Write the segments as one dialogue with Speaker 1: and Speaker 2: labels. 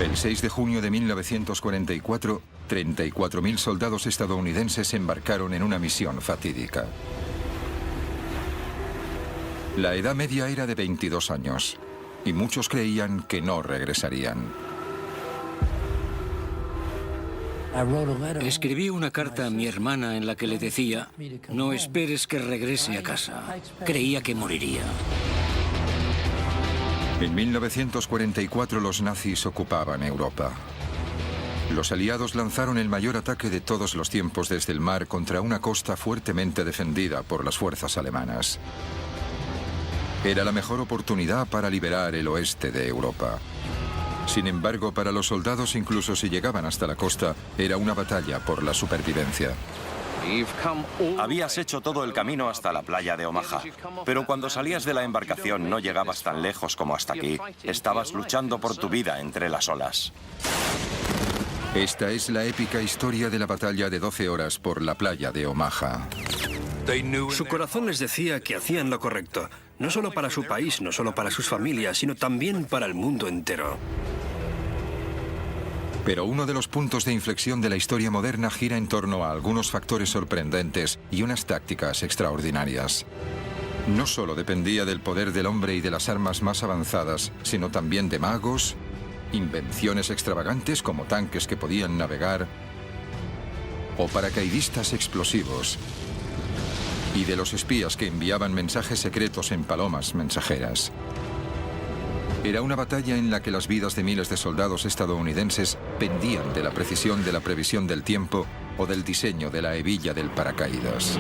Speaker 1: El 6 de junio de 1944, 34.000 soldados estadounidenses embarcaron en una misión fatídica. La edad media era de 22 años, y muchos creían que no regresarían.
Speaker 2: Escribí una carta a mi hermana en la que le decía: no esperes que regrese a casa. Creía que moriría.
Speaker 1: En 1944 los nazis ocupaban Europa. Los aliados lanzaron el mayor ataque de todos los tiempos desde el mar contra una costa fuertemente defendida por las fuerzas alemanas. Era la mejor oportunidad para liberar el oeste de Europa. Sin embargo, para los soldados, incluso si llegaban hasta la costa, era una batalla por la supervivencia.
Speaker 3: Habías hecho todo el camino hasta la playa de Omaha, pero cuando salías de la embarcación no llegabas tan lejos como hasta aquí. Estabas luchando por tu vida entre las olas.
Speaker 1: Esta es la épica historia de la batalla de 12 horas por la playa de Omaha.
Speaker 4: Su corazón les decía que hacían lo correcto, no solo para su país, no solo para sus familias, sino también para el mundo entero.
Speaker 1: Pero uno de los puntos de inflexión de la historia moderna gira en torno a algunos factores sorprendentes y unas tácticas extraordinarias. No solo dependía del poder del hombre y de las armas más avanzadas, sino también de magos, invenciones extravagantes como tanques que podían navegar o paracaidistas explosivos, y de los espías que enviaban mensajes secretos en palomas mensajeras. Era una batalla en la que las vidas de miles de soldados estadounidenses pendían de la precisión de la previsión del tiempo o del diseño de la hebilla del paracaídas.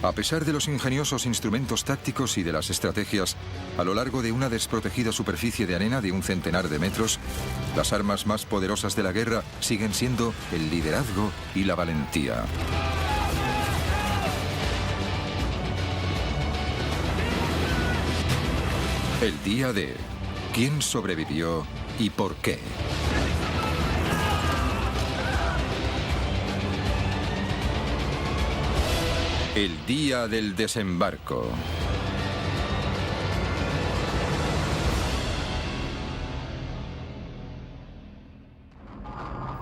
Speaker 1: A pesar de los ingeniosos instrumentos tácticos y de las estrategias, a lo largo de una desprotegida superficie de arena de un centenar de metros, las armas más poderosas de la guerra siguen siendo el liderazgo y la valentía. El día de ¿quién sobrevivió y por qué? El día del desembarco.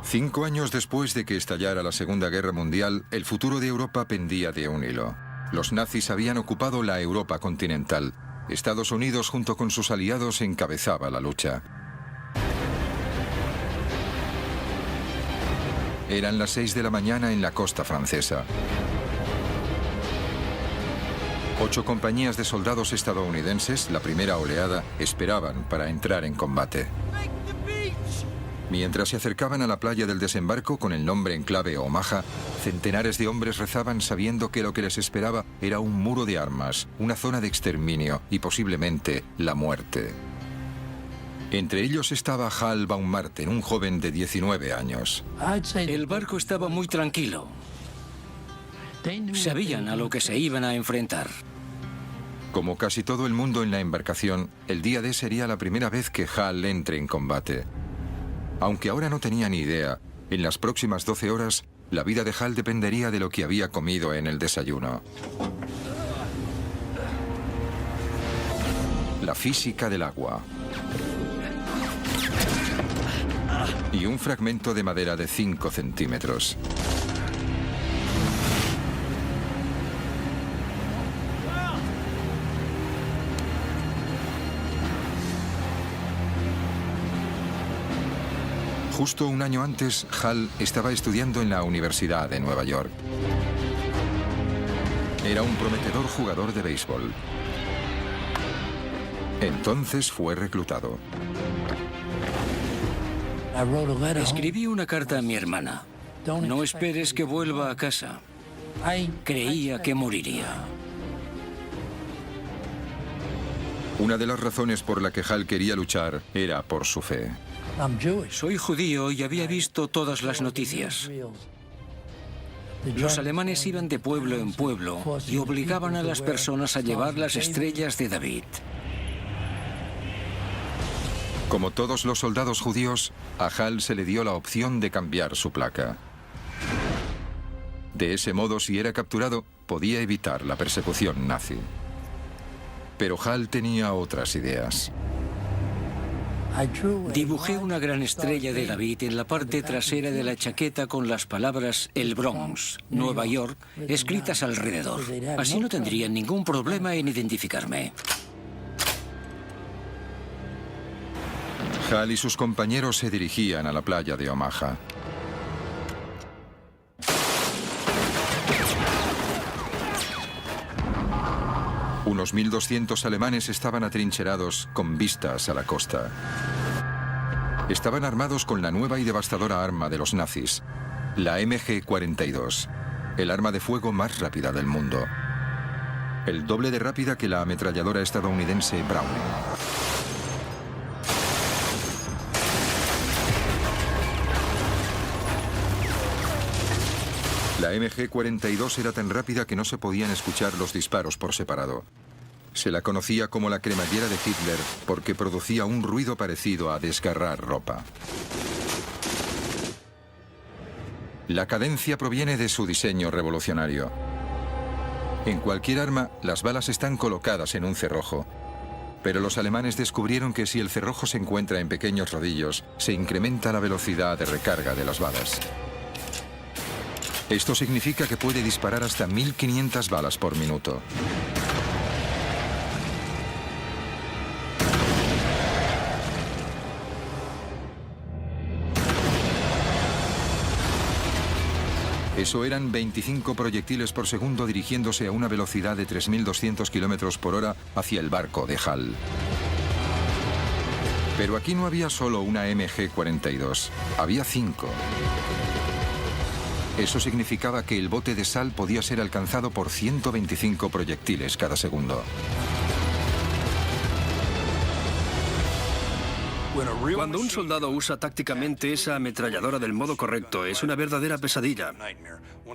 Speaker 1: Cinco años después de que estallara la Segunda Guerra Mundial, el futuro de Europa pendía de un hilo. Los nazis habían ocupado la Europa continental. Estados Unidos, junto con sus aliados, encabezaba la lucha. Eran las 6 de la mañana en la costa francesa. 8 compañías de soldados estadounidenses, la primera oleada, esperaban para entrar en combate. Mientras se acercaban a la playa del desembarco con el nombre en clave Omaha, centenares de hombres rezaban sabiendo que lo que les esperaba era un muro de armas, una zona de exterminio y posiblemente la muerte. Entre ellos estaba Hal Baumgarten, un joven de 19 años.
Speaker 2: El barco estaba muy tranquilo. Sabían a lo que se iban a enfrentar.
Speaker 1: Como casi todo el mundo en la embarcación, el día D sería la primera vez que Hal entre en combate. Aunque ahora no tenía ni idea, en las próximas 12 horas, la vida de Hal dependería de lo que había comido en el desayuno. La física del agua. Y un fragmento de madera de 5 centímetros. Justo un año antes, Hal estaba estudiando en la Universidad de Nueva York. Era un prometedor jugador de béisbol. Entonces fue reclutado.
Speaker 2: Escribí una carta a mi hermana. No esperes que vuelva a casa. Creía que moriría.
Speaker 1: Una de las razones por la que Hal quería luchar era por su fe.
Speaker 2: Soy judío y había visto todas las noticias. Los alemanes iban de pueblo en pueblo y obligaban a las personas a llevar las estrellas de David.
Speaker 1: Como todos los soldados judíos, a Hal se le dio la opción de cambiar su placa. De ese modo, si era capturado, podía evitar la persecución nazi. Pero Hal tenía otras ideas.
Speaker 2: Dibujé una gran estrella de David en la parte trasera de la chaqueta con las palabras El Bronx, Nueva York, escritas alrededor. Así no tendrían ningún problema en identificarme.
Speaker 1: Hal y sus compañeros se dirigían a la playa de Omaha. Unos 1.200 alemanes estaban atrincherados con vistas a la costa. Estaban armados con la nueva y devastadora arma de los nazis, la MG-42, el arma de fuego más rápida del mundo. El doble de rápida que la ametralladora estadounidense Browning. La MG-42 era tan rápida que no se podían escuchar los disparos por separado. Se la conocía como la cremallera de Hitler porque producía un ruido parecido a desgarrar ropa. La cadencia proviene de su diseño revolucionario. En cualquier arma, las balas están colocadas en un cerrojo. Pero los alemanes descubrieron que si el cerrojo se encuentra en pequeños rodillos, se incrementa la velocidad de recarga de las balas. Esto significa que puede disparar hasta 1.500 balas por minuto. Eso eran 25 proyectiles por segundo dirigiéndose a una velocidad de 3.200 kilómetros por hora hacia el barco de Hal. Pero aquí no había solo una MG-42, había 5. Eso significaba que el bote de sal podía ser alcanzado por 125 proyectiles cada segundo.
Speaker 4: Cuando un soldado usa tácticamente esa ametralladora del modo correcto, es una verdadera pesadilla.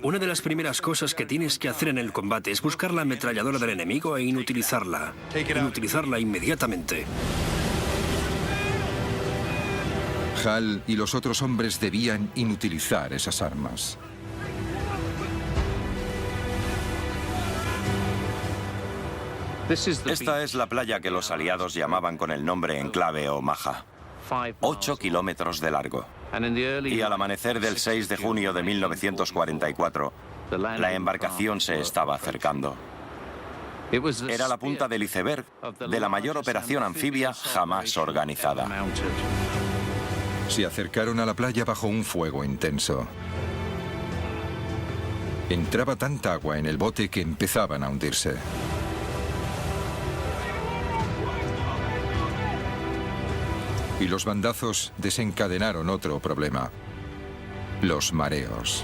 Speaker 4: Una de las primeras cosas que tienes que hacer en el combate es buscar la ametralladora del enemigo e inutilizarla. Inutilizarla inmediatamente.
Speaker 1: Hal y los otros hombres debían inutilizar esas armas.
Speaker 3: Esta es la playa que los aliados llamaban con el nombre en clave Omaha. 8 kilómetros de largo. Y al amanecer del 6 de junio de 1944, la embarcación se estaba acercando. Era la punta del iceberg de la mayor operación anfibia jamás organizada.
Speaker 1: Se acercaron a la playa bajo un fuego intenso. Entraba tanta agua en el bote que empezaban a hundirse. Y los bandazos desencadenaron otro problema: los mareos.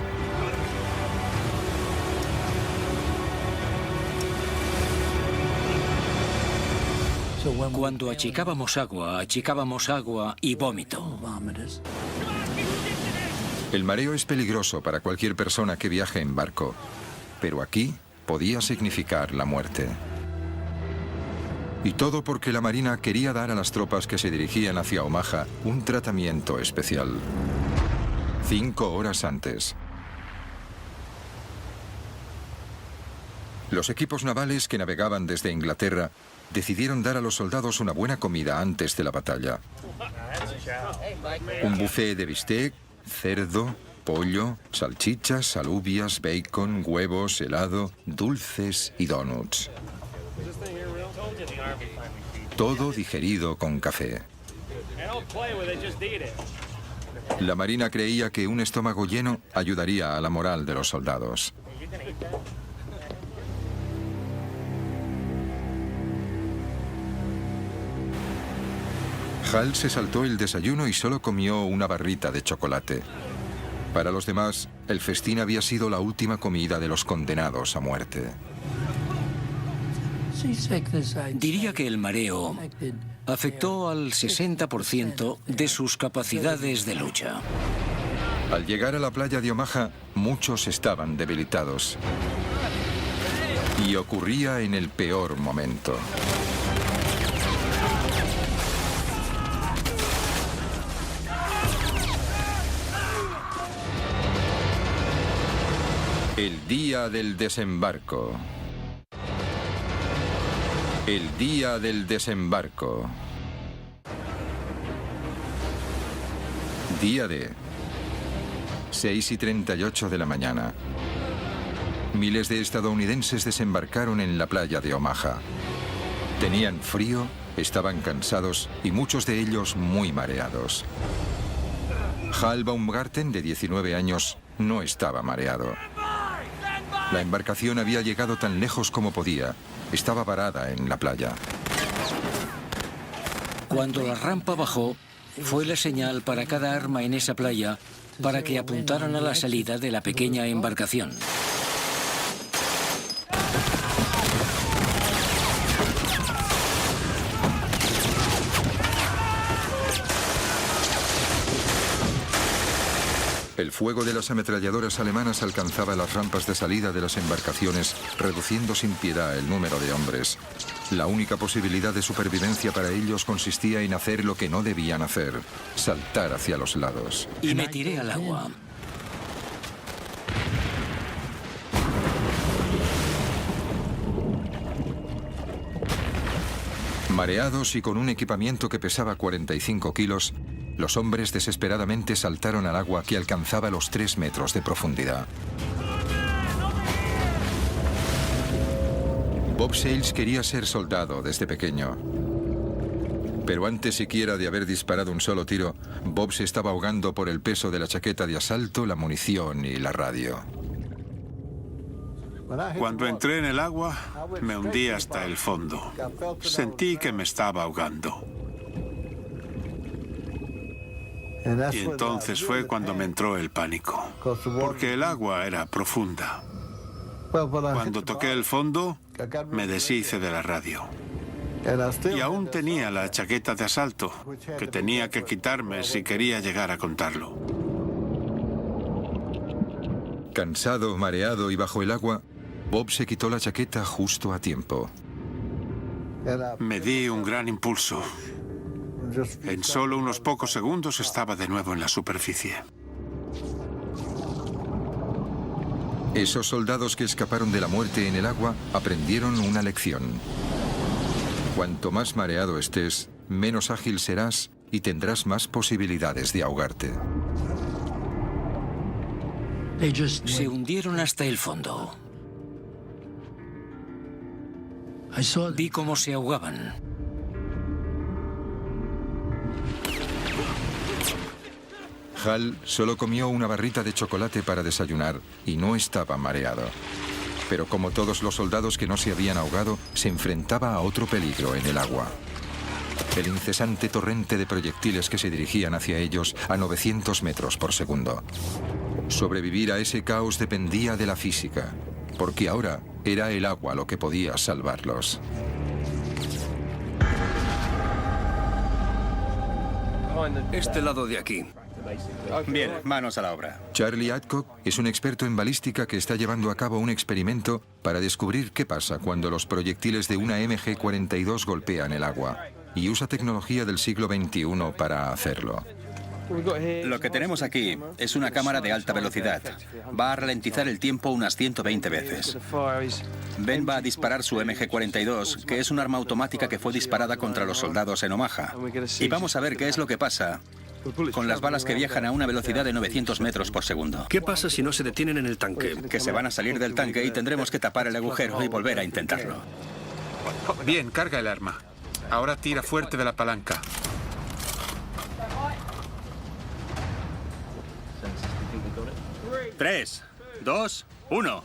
Speaker 2: Cuando achicábamos agua y vómito.
Speaker 1: El mareo es peligroso para cualquier persona que viaje en barco, pero aquí podía significar la muerte. Y todo porque la Marina quería dar a las tropas que se dirigían hacia Omaha un tratamiento especial. 5 horas antes. Los equipos navales que navegaban desde Inglaterra decidieron dar a los soldados una buena comida antes de la batalla. Un buffet de bistec, cerdo, pollo, salchichas, alubias, bacon, huevos, helado, dulces y donuts. Todo digerido con café. La Marina creía que un estómago lleno ayudaría a la moral de los soldados. Hal se saltó el desayuno y solo comió una barrita de chocolate. Para los demás, el festín había sido la última comida de los condenados a muerte.
Speaker 2: Diría que el mareo afectó al 60% de sus capacidades de lucha.
Speaker 1: Al llegar a la playa de Omaha, muchos estaban debilitados. Y ocurría en el peor momento. El día del desembarco. El día del desembarco. Día D. 6:38 de la mañana. Miles de estadounidenses desembarcaron en la playa de Omaha. Tenían frío, estaban cansados y muchos de ellos muy mareados. Hal Baumgarten, de 19 años, no estaba mareado. La embarcación había llegado tan lejos como podía. Estaba varada en la playa.
Speaker 2: Cuando la rampa bajó, fue la señal para cada arma en esa playa para que apuntaran a la salida de la pequeña embarcación.
Speaker 1: El fuego de las ametralladoras alemanas alcanzaba las rampas de salida de las embarcaciones, reduciendo sin piedad el número de hombres. La única posibilidad de supervivencia para ellos consistía en hacer lo que no debían hacer: saltar hacia los lados.
Speaker 2: Y me tiré al agua.
Speaker 1: Mareados y con un equipamiento que pesaba 45 kilos, los hombres desesperadamente saltaron al agua que alcanzaba los 3 metros de profundidad. Bob Sales quería ser soldado desde pequeño. Pero antes siquiera de haber disparado un solo tiro, Bob se estaba ahogando por el peso de la chaqueta de asalto, la munición y la radio.
Speaker 5: Cuando entré en el agua, me hundí hasta el fondo. Sentí que me estaba ahogando. Y entonces fue cuando me entró el pánico, porque el agua era profunda. Cuando toqué el fondo, me deshice de la radio. Y aún tenía la chaqueta de asalto, que tenía que quitarme si quería llegar a contarlo.
Speaker 1: Cansado, mareado y bajo el agua, Bob se quitó la chaqueta justo a tiempo.
Speaker 5: Me di un gran impulso. En solo unos pocos segundos estaba de nuevo en la superficie.
Speaker 1: Esos soldados que escaparon de la muerte en el agua aprendieron una lección. Cuanto más mareado estés, menos ágil serás y tendrás más posibilidades de ahogarte.
Speaker 2: Se hundieron hasta el fondo. Vi cómo se ahogaban.
Speaker 1: Hal solo comió una barrita de chocolate para desayunar y no estaba mareado. Pero como todos los soldados que no se habían ahogado, se enfrentaba a otro peligro en el agua. El incesante torrente de proyectiles que se dirigían hacia ellos a 900 metros por segundo. Sobrevivir a ese caos dependía de la física, porque ahora era el agua lo que podía salvarlos.
Speaker 4: Este lado de aquí.
Speaker 6: Bien, manos a la obra.
Speaker 1: Charlie Adcock es un experto en balística que está llevando a cabo un experimento para descubrir qué pasa cuando los proyectiles de una MG-42 golpean el agua, y usa tecnología del siglo XXI para hacerlo.
Speaker 6: Lo que tenemos aquí es una cámara de alta velocidad. Va a ralentizar el tiempo unas 120 veces. Ben va a disparar su MG-42, que es un arma automática que fue disparada contra los soldados en Omaha. Y vamos a ver qué es lo que pasa con las balas que viajan a una velocidad de 900 metros por segundo.
Speaker 4: ¿Qué pasa si no se detienen en el tanque?
Speaker 6: Que se van a salir del tanque y tendremos que tapar el agujero y volver a intentarlo.
Speaker 5: Bien, carga el arma. Ahora tira fuerte de la palanca.
Speaker 6: Tres, dos, uno.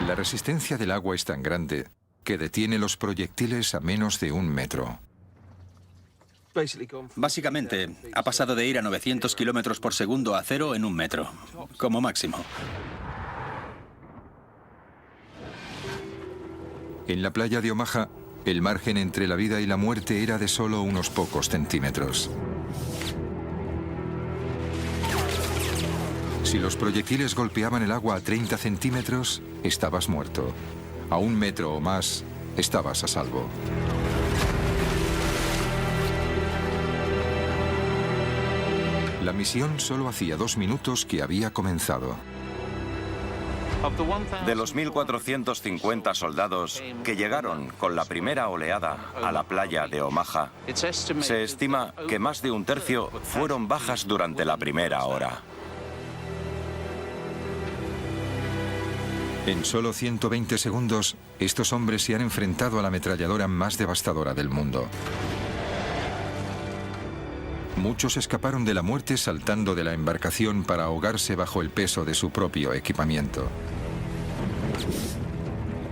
Speaker 1: La resistencia del agua es tan grande que detiene los proyectiles a menos de 1 metro.
Speaker 6: Básicamente, ha pasado de ir a 900 kilómetros por segundo a 0 en 1 metro, como máximo.
Speaker 1: En la playa de Omaha, el margen entre la vida y la muerte era de solo unos pocos centímetros. Si los proyectiles golpeaban el agua a 30 centímetros, estabas muerto. A 1 metro o más, estabas a salvo. La misión solo hacía 2 minutos que había comenzado.
Speaker 3: De los 1.450 soldados que llegaron con la primera oleada a la playa de Omaha, se estima que más de un tercio fueron bajas durante la primera hora.
Speaker 1: En solo 120 segundos, estos hombres se han enfrentado a la ametralladora más devastadora del mundo. Muchos escaparon de la muerte saltando de la embarcación para ahogarse bajo el peso de su propio equipamiento.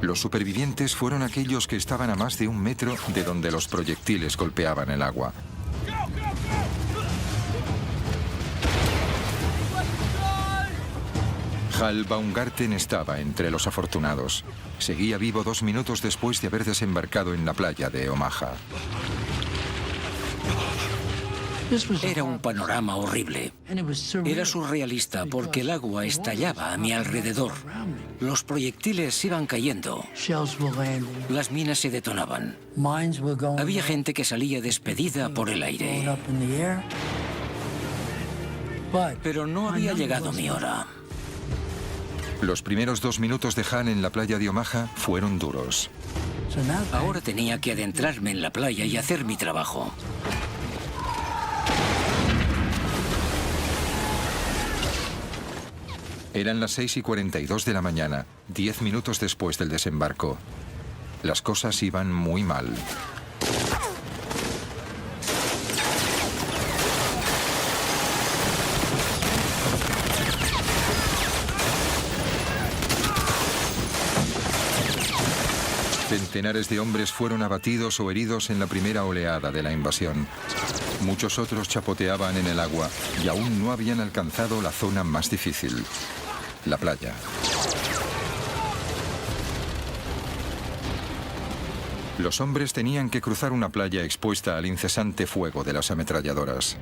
Speaker 1: Los supervivientes fueron aquellos que estaban a más de 1 metro de donde los proyectiles golpeaban el agua. Hal Baumgarten estaba entre los afortunados. Seguía vivo 2 minutos después de haber desembarcado en la playa de Omaha.
Speaker 2: Era un panorama horrible. Era surrealista porque el agua estallaba a mi alrededor. Los proyectiles iban cayendo. Las minas se detonaban. Había gente que salía despedida por el aire. Pero no había llegado mi hora.
Speaker 1: Los primeros 2 minutos de Han en la playa de Omaha fueron duros.
Speaker 2: Ahora tenía que adentrarme en la playa y hacer mi trabajo.
Speaker 1: Eran las 6:42 de la mañana, 10 minutos después del desembarco. Las cosas iban muy mal. Centenares de hombres fueron abatidos o heridos en la primera oleada de la invasión. Muchos otros chapoteaban en el agua y aún no habían alcanzado la zona más difícil, la playa. Los hombres tenían que cruzar una playa expuesta al incesante fuego de las ametralladoras.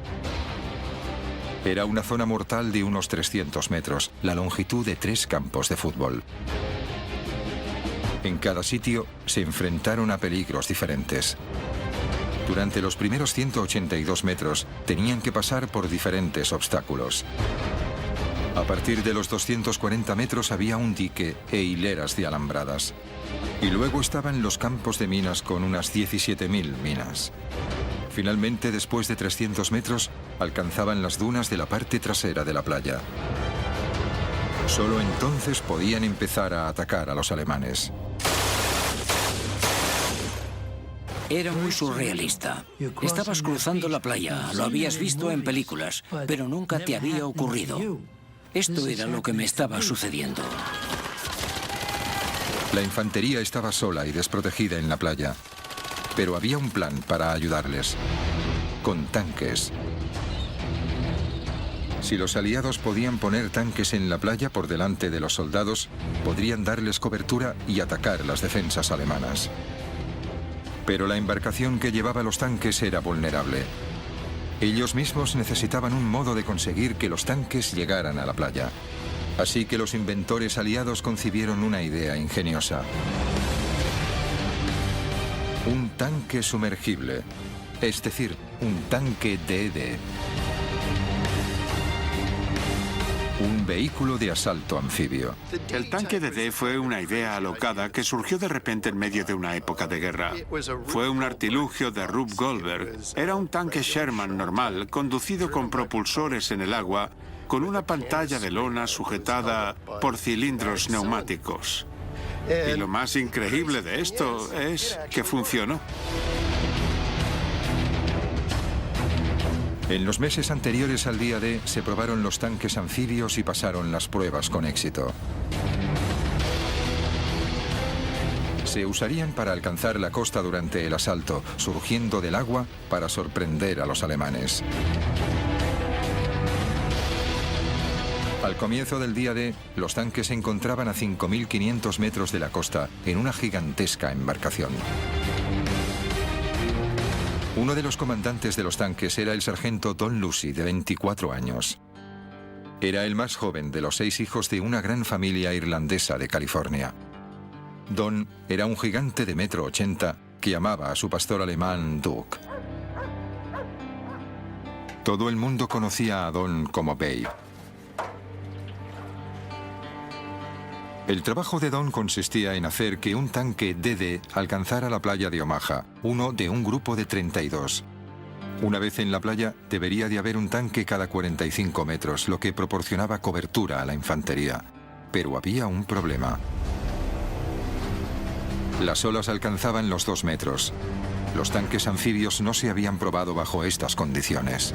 Speaker 1: Era una zona mortal de unos 300 metros, la longitud de 3 campos de fútbol. En cada sitio se enfrentaron a peligros diferentes. Durante los primeros 182 metros tenían que pasar por diferentes obstáculos. A partir de los 240 metros había un dique e hileras de alambradas. Y luego estaban los campos de minas con unas 17.000 minas. Finalmente, después de 300 metros, alcanzaban las dunas de la parte trasera de la playa. Solo entonces podían empezar a atacar a los alemanes.
Speaker 2: Era muy surrealista. Estabas cruzando la playa, lo habías visto en películas, pero nunca te había ocurrido. Esto era lo que me estaba sucediendo.
Speaker 1: La infantería estaba sola y desprotegida en la playa, pero había un plan para ayudarles, con tanques. Si los aliados podían poner tanques en la playa por delante de los soldados, podrían darles cobertura y atacar las defensas alemanas. Pero la embarcación que llevaba los tanques era vulnerable. Ellos mismos necesitaban un modo de conseguir que los tanques llegaran a la playa. Así que los inventores aliados concibieron una idea ingeniosa. Un tanque sumergible, es decir, un tanque DD. Un vehículo de asalto anfibio.
Speaker 5: El tanque DD fue una idea alocada que surgió de repente en medio de una época de guerra. Fue un artilugio de Rube Goldberg. Era un tanque Sherman normal, conducido con propulsores en el agua, con una pantalla de lona sujetada por cilindros neumáticos. Y lo más increíble de esto es que funcionó.
Speaker 1: En los meses anteriores al día D se probaron los tanques anfibios y pasaron las pruebas con éxito. Se usarían para alcanzar la costa durante el asalto, surgiendo del agua para sorprender a los alemanes. Al comienzo del día D, los tanques se encontraban a 5.500 metros de la costa, en una gigantesca embarcación. Uno de los comandantes de los tanques era el sargento Don Lucy, de 24 años. Era el más joven de los 6 hijos de una gran familia irlandesa de California. Don era un gigante de 1,80 m que amaba a su pastor alemán Duke. Todo el mundo conocía a Don como Babe. El trabajo de Don consistía en hacer que un tanque DD alcanzara la playa de Omaha, uno de un grupo de 32. Una vez en la playa, debería de haber un tanque cada 45 metros, lo que proporcionaba cobertura a la infantería. Pero había un problema. Las olas alcanzaban los 2 metros. Los tanques anfibios no se habían probado bajo estas condiciones.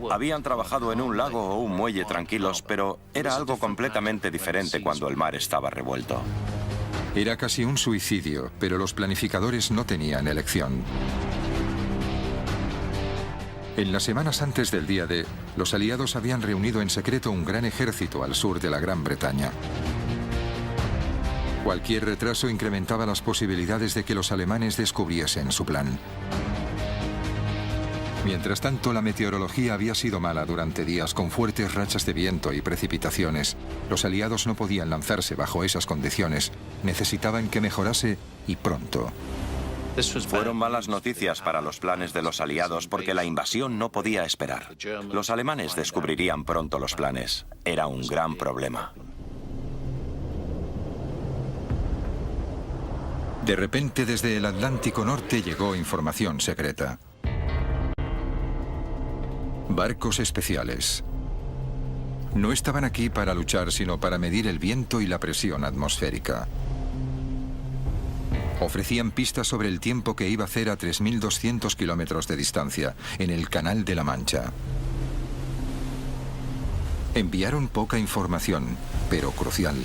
Speaker 3: Habían trabajado en un lago o un muelle tranquilos, pero era algo completamente diferente cuando el mar estaba revuelto.
Speaker 1: Era casi un suicidio, pero los planificadores no tenían elección. En las semanas antes del día D, los aliados habían reunido en secreto un gran ejército al sur de la Gran Bretaña. Cualquier retraso incrementaba las posibilidades de que los alemanes descubriesen su plan. Mientras tanto, la meteorología había sido mala durante días con fuertes rachas de viento y precipitaciones. Los aliados no podían lanzarse bajo esas condiciones. Necesitaban que mejorase y pronto.
Speaker 3: Fueron malas noticias para los planes de los aliados porque la invasión no podía esperar. Los alemanes descubrirían pronto los planes. Era un gran problema.
Speaker 1: De repente, desde el Atlántico Norte llegó información secreta. Barcos especiales. No estaban aquí para luchar, sino para medir el viento y la presión atmosférica. Ofrecían pistas sobre el tiempo que iba a hacer a 3.200 kilómetros de distancia, en el Canal de la Mancha. Enviaron poca información, pero crucial.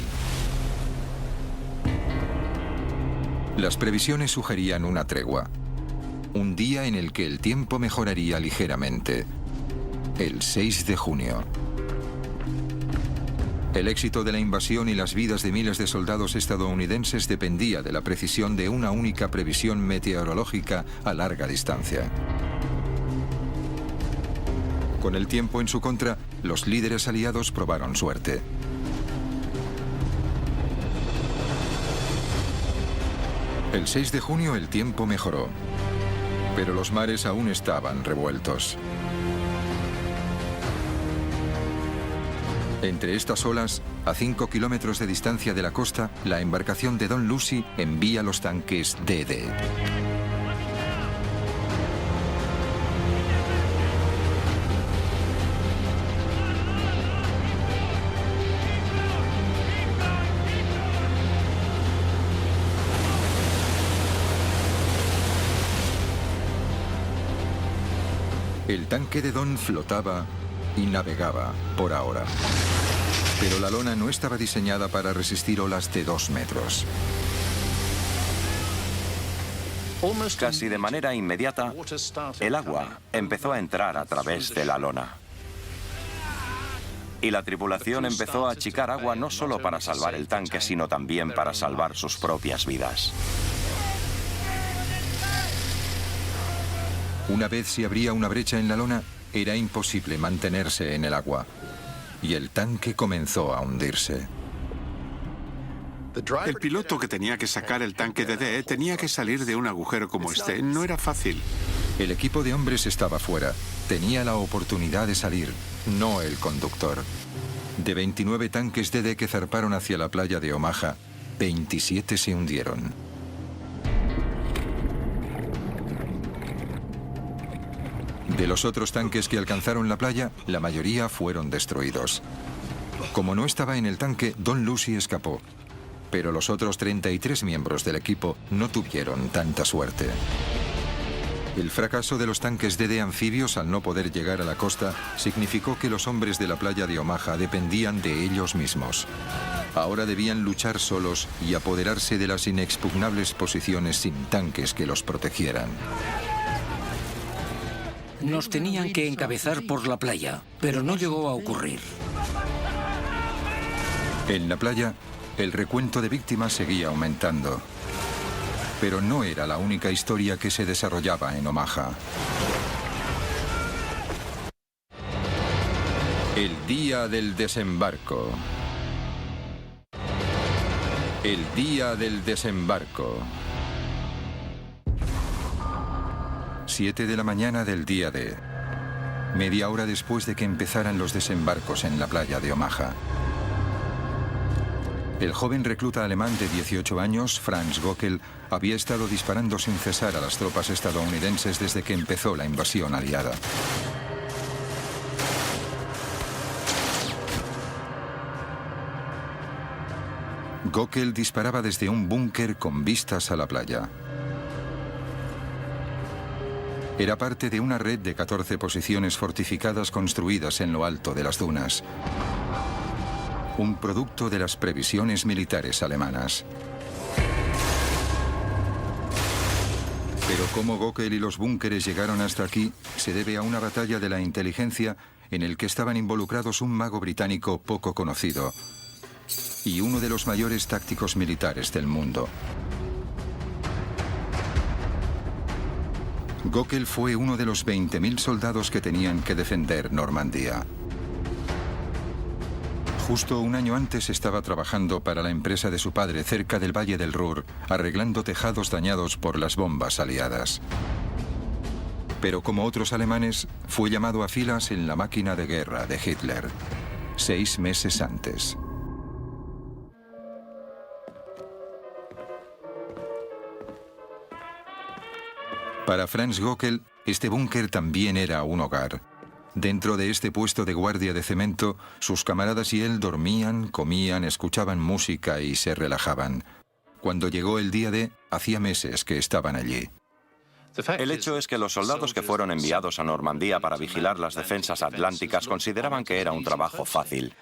Speaker 1: Las previsiones sugerían una tregua. Un día en el que el tiempo mejoraría ligeramente. El 6 de junio. El éxito de la invasión y las vidas de miles de soldados estadounidenses dependía de la precisión de una única previsión meteorológica a larga distancia. Con el tiempo en su contra, los líderes aliados probaron suerte. El 6 de junio el tiempo mejoró, pero los mares aún estaban revueltos. Entre estas olas, a 5 kilómetros de distancia de la costa, la embarcación de Don Lucy envía los tanques DD. El tanque de Don flotaba y navegaba por ahora. Pero la lona no estaba diseñada para resistir olas de 2 metros.
Speaker 3: Casi de manera inmediata, el agua empezó a entrar a través de la lona. Y la tripulación empezó a achicar agua no solo para salvar el tanque, sino también para salvar sus propias vidas.
Speaker 1: Una vez se abría una brecha en la lona, era imposible mantenerse en el agua. Y el tanque comenzó a hundirse.
Speaker 5: El piloto que tenía que sacar el tanque DD tenía que salir de un agujero como este. No era fácil.
Speaker 1: El equipo de hombres estaba fuera. Tenía la oportunidad de salir, no el conductor. De 29 tanques DD que zarparon hacia la playa de Omaha, 27 se hundieron. De los otros tanques que alcanzaron la playa, la mayoría fueron destruidos. Como no estaba en el tanque, Don Lucy escapó. Pero los otros 33 miembros del equipo no tuvieron tanta suerte. El fracaso de los tanques DD anfibios al no poder llegar a la costa significó que los hombres de la playa de Omaha dependían de ellos mismos. Ahora debían luchar solos y apoderarse de las inexpugnables posiciones sin tanques que los protegieran.
Speaker 2: Nos tenían que encabezar por la playa, pero no llegó a ocurrir.
Speaker 1: En la playa, el recuento de víctimas seguía aumentando. Pero no era la única historia que se desarrollaba en Omaha. El día del desembarco. El día del desembarco. 7 de la mañana del día D. media hora después de que empezaran los desembarcos en la playa de Omaha. El joven recluta alemán de 18 años, Franz Göckel, había estado disparando sin cesar a las tropas estadounidenses desde que empezó la invasión aliada. Göckel disparaba desde un búnker con vistas a la playa. Era parte de una red de 14 posiciones fortificadas construidas en lo alto de las dunas. Un producto de las previsiones militares alemanas. Pero cómo Göckel y los búnkeres llegaron hasta aquí se debe a una batalla de la inteligencia en el que estaban involucrados un mago británico poco conocido y uno de los mayores tácticos militares del mundo. Göckel fue uno de los 20.000 soldados que tenían que defender Normandía. Justo un año antes estaba trabajando para la empresa de su padre cerca del Valle del Ruhr, arreglando tejados dañados por las bombas aliadas. Pero como otros alemanes, fue llamado a filas en la máquina de guerra de Hitler, 6 meses antes. Para Franz Göckel, este búnker también era un hogar. Dentro de este puesto de guardia de cemento, sus camaradas y él dormían, comían, escuchaban música y se relajaban. Cuando llegó el día D, hacía meses que estaban allí.
Speaker 3: El hecho es que los soldados que fueron enviados a Normandía para vigilar las defensas atlánticas consideraban que era un trabajo fácil.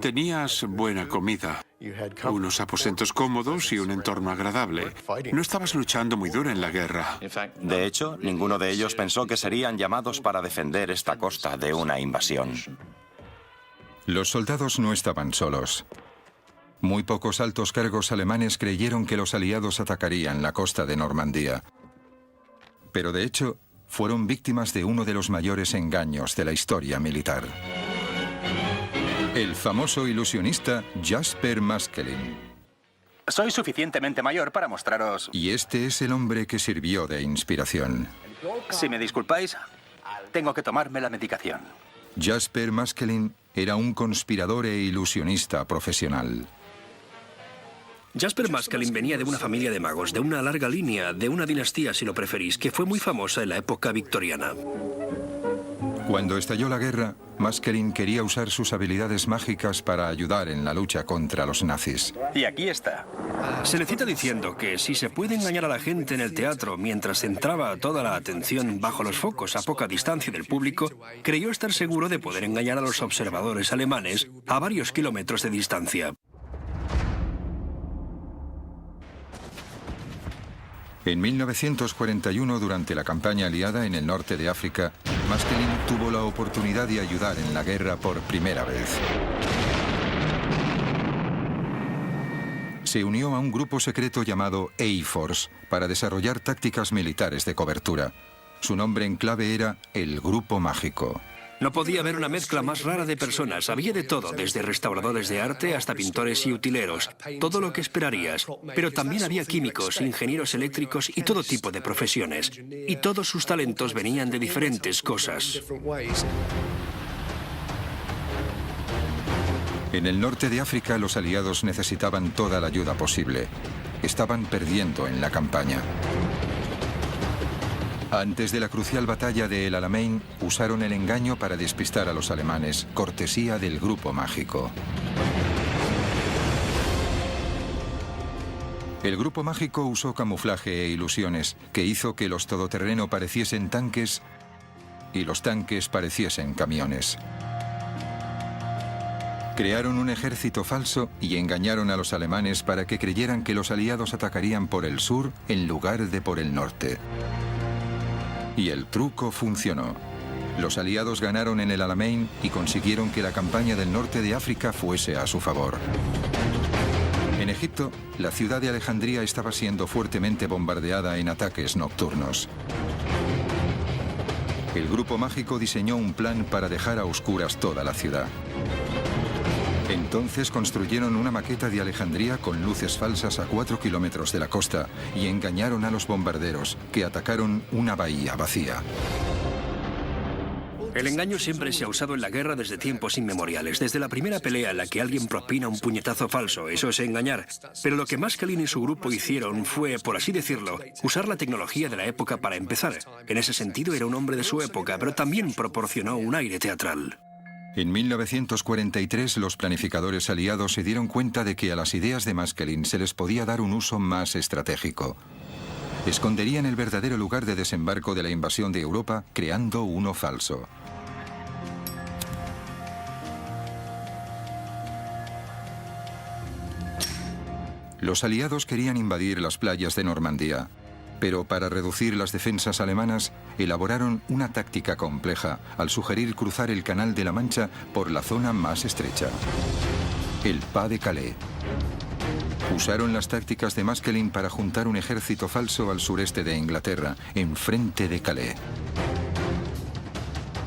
Speaker 5: Tenías buena comida, unos aposentos cómodos y un entorno agradable. No estabas luchando muy duro en la guerra.
Speaker 3: De hecho, ninguno de ellos pensó que serían llamados para defender esta costa de una invasión.
Speaker 1: Los soldados no estaban solos. Muy pocos altos cargos alemanes creyeron que los aliados atacarían la costa de Normandía. Pero de hecho, fueron víctimas de uno de los mayores engaños de la historia militar. El famoso ilusionista Jasper Maskelyne.
Speaker 6: Soy suficientemente mayor para mostraros...
Speaker 1: Y este es el hombre que sirvió de inspiración.
Speaker 6: Si me disculpáis, tengo que tomarme la medicación.
Speaker 1: Jasper Maskelyne era un conspirador e ilusionista profesional.
Speaker 4: Jasper Maskelyne venía de una familia de magos, de una larga línea, de una dinastía, si lo preferís, que fue muy famosa en la época victoriana.
Speaker 1: Cuando estalló la guerra, Maskelyne quería usar sus habilidades mágicas para ayudar en la lucha contra los nazis.
Speaker 6: Y aquí está.
Speaker 4: Se le cita diciendo que si se puede engañar a la gente en el teatro mientras centraba toda la atención bajo los focos a poca distancia del público, creyó estar seguro de poder engañar a los observadores alemanes a varios kilómetros de distancia.
Speaker 1: En 1941, durante la campaña aliada en el norte de África, Maskelyne tuvo la oportunidad de ayudar en la guerra por primera vez. Se unió a un grupo secreto llamado A-Force para desarrollar tácticas militares de cobertura. Su nombre en clave era el Grupo Mágico.
Speaker 4: No podía haber una mezcla más rara de personas. Había de todo, desde restauradores de arte hasta pintores y utileros. Todo lo que esperarías. Pero también había químicos, ingenieros eléctricos y todo tipo de profesiones. Y todos sus talentos venían de diferentes cosas.
Speaker 1: En el norte de África, los aliados necesitaban toda la ayuda posible. Estaban perdiendo en la campaña. Antes de la crucial batalla de El Alamein, usaron el engaño para despistar a los alemanes, cortesía del Grupo Mágico. El Grupo Mágico usó camuflaje e ilusiones, que hizo que los todoterreno pareciesen tanques y los tanques pareciesen camiones. Crearon un ejército falso y engañaron a los alemanes para que creyeran que los aliados atacarían por el sur en lugar de por el norte. Y el truco funcionó. Los aliados ganaron en el Alamein y consiguieron que la campaña del norte de África fuese a su favor. En Egipto, la ciudad de Alejandría estaba siendo fuertemente bombardeada en ataques nocturnos. El Grupo Mágico diseñó un plan para dejar a oscuras toda la ciudad. Entonces construyeron una maqueta de Alejandría con luces falsas a 4 kilómetros de la costa y engañaron a los bombarderos, que atacaron una bahía vacía.
Speaker 4: El engaño siempre se ha usado en la guerra desde tiempos inmemoriales. Desde la primera pelea en la que alguien propina un puñetazo falso, eso es engañar. Pero lo que Maskelyne y su grupo hicieron fue, por así decirlo, usar la tecnología de la época para empezar. En ese sentido era un hombre de su época, pero también proporcionó un aire teatral.
Speaker 1: En 1943, los planificadores aliados se dieron cuenta de que a las ideas de Maskelyne se les podía dar un uso más estratégico. Esconderían el verdadero lugar de desembarco de la invasión de Europa, creando uno falso. Los aliados querían invadir las playas de Normandía, pero para reducir las defensas alemanas, elaboraron una táctica compleja al sugerir cruzar el Canal de la Mancha por la zona más estrecha, el Pas de Calais. Usaron las tácticas de Maskelyne para juntar un ejército falso al sureste de Inglaterra, enfrente de Calais.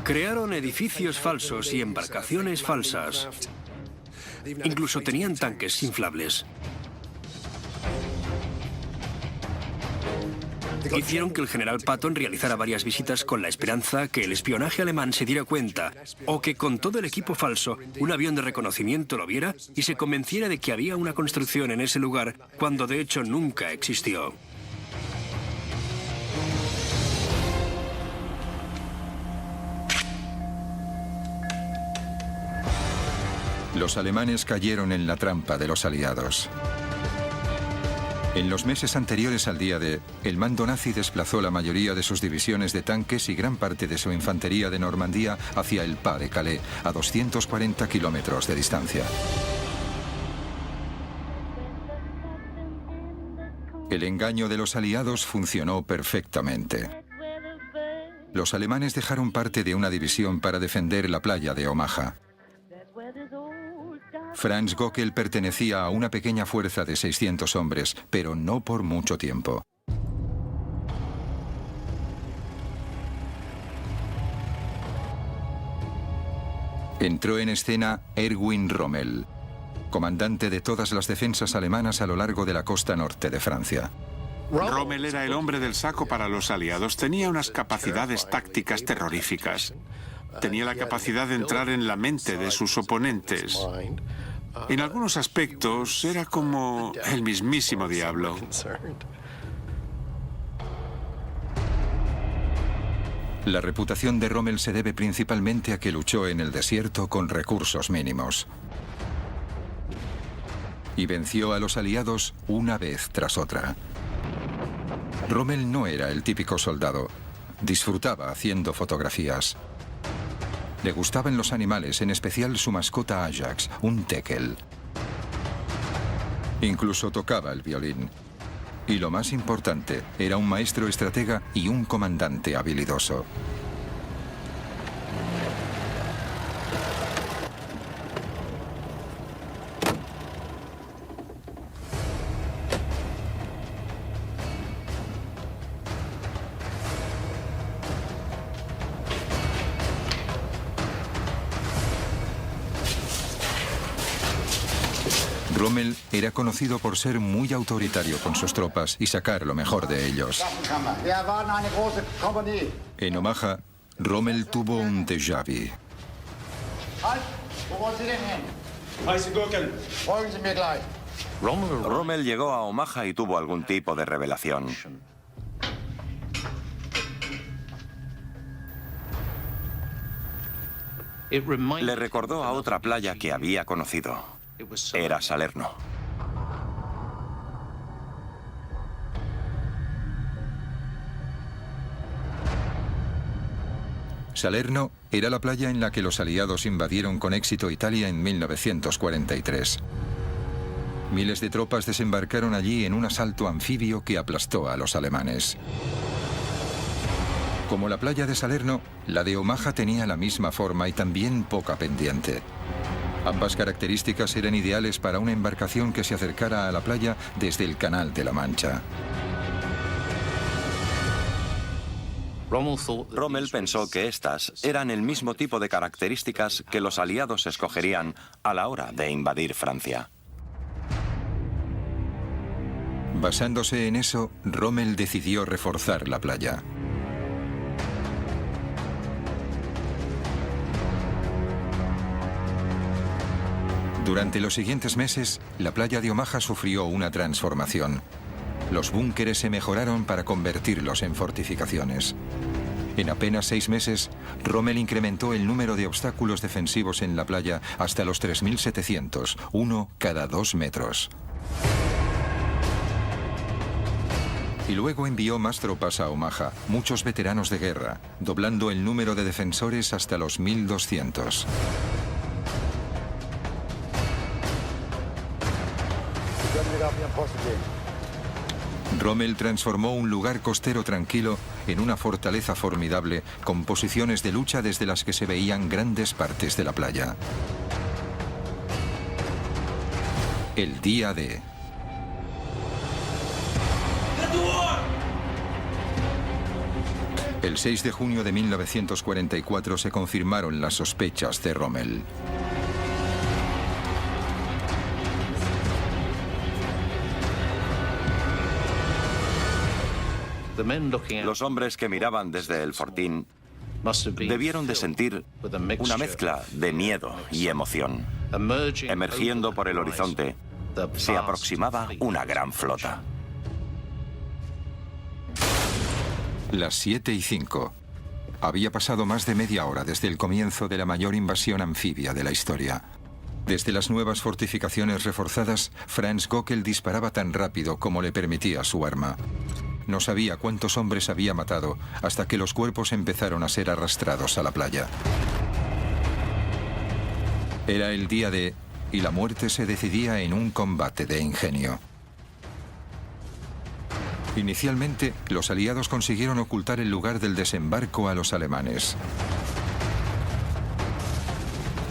Speaker 4: Crearon edificios falsos y embarcaciones falsas. Incluso tenían tanques inflables. Hicieron que el general Patton realizara varias visitas con la esperanza que el espionaje alemán se diera cuenta, o que con todo el equipo falso, un avión de reconocimiento lo viera y se convenciera de que había una construcción en ese lugar, cuando de hecho nunca existió.
Speaker 1: Los alemanes cayeron en la trampa de los aliados. En los meses anteriores al día D, el mando nazi desplazó la mayoría de sus divisiones de tanques y gran parte de su infantería de Normandía hacia el Pas de Calais, a 240 kilómetros de distancia. El engaño de los aliados funcionó perfectamente. Los alemanes dejaron parte de una división para defender la playa de Omaha. Franz Gockel pertenecía a una pequeña fuerza de 600 hombres, pero no por mucho tiempo. Entró en escena Erwin Rommel, comandante de todas las defensas alemanas a lo largo de la costa norte de Francia.
Speaker 5: Rommel era el hombre del saco para los aliados. Tenía unas capacidades tácticas terroríficas. Tenía la capacidad de entrar en la mente de sus oponentes. En algunos aspectos era como el mismísimo diablo.
Speaker 1: La reputación de Rommel se debe principalmente a que luchó en el desierto con recursos mínimos. Y venció a los aliados una vez tras otra. Rommel no era el típico soldado. Disfrutaba haciendo fotografías. Le gustaban los animales, en especial su mascota Ajax, un teckel. Incluso tocaba el violín. Y lo más importante, era un maestro estratega y un comandante habilidoso. Rommel era conocido por ser muy autoritario con sus tropas y sacar lo mejor de ellos. En Omaha, Rommel tuvo un déjà vu.
Speaker 3: Rommel llegó a Omaha y tuvo algún tipo de revelación. Le recordó a otra playa que había conocido. Era Salerno.
Speaker 1: Salerno era la playa en la que los aliados invadieron con éxito Italia en 1943. Miles de tropas desembarcaron allí en un asalto anfibio que aplastó a los alemanes. Como la playa de Salerno, la de Omaha tenía la misma forma y también poca pendiente. Ambas características eran ideales para una embarcación que se acercara a la playa desde el Canal de la Mancha.
Speaker 3: Rommel pensó que estas eran el mismo tipo de características que los aliados escogerían a la hora de invadir Francia.
Speaker 1: Basándose en eso, Rommel decidió reforzar la playa. Durante los siguientes meses, la playa de Omaha sufrió una transformación. Los búnkeres se mejoraron para convertirlos en fortificaciones. En apenas 6 meses, Rommel incrementó el número de obstáculos defensivos en la playa hasta los 3.700, uno cada 2 metros. Y luego envió más tropas a Omaha, muchos veteranos de guerra, doblando el número de defensores hasta los 1.200. Rommel transformó un lugar costero tranquilo en una fortaleza formidable con posiciones de lucha desde las que se veían grandes partes de la playa. El día D. El 6 de junio de 1944 se confirmaron las sospechas de Rommel.
Speaker 3: Los hombres que miraban desde el fortín debieron de sentir una mezcla de miedo y emoción. Emergiendo por el horizonte, se aproximaba una gran flota.
Speaker 1: Las 7:05. Había pasado más de media hora desde el comienzo de la mayor invasión anfibia de la historia. Desde las nuevas fortificaciones reforzadas, Franz Göckel disparaba tan rápido como le permitía su arma. No sabía cuántos hombres había matado hasta que los cuerpos empezaron a ser arrastrados a la playa. Era el día D y la muerte se decidía en un combate de ingenio. Inicialmente, los aliados consiguieron ocultar el lugar del desembarco a los alemanes.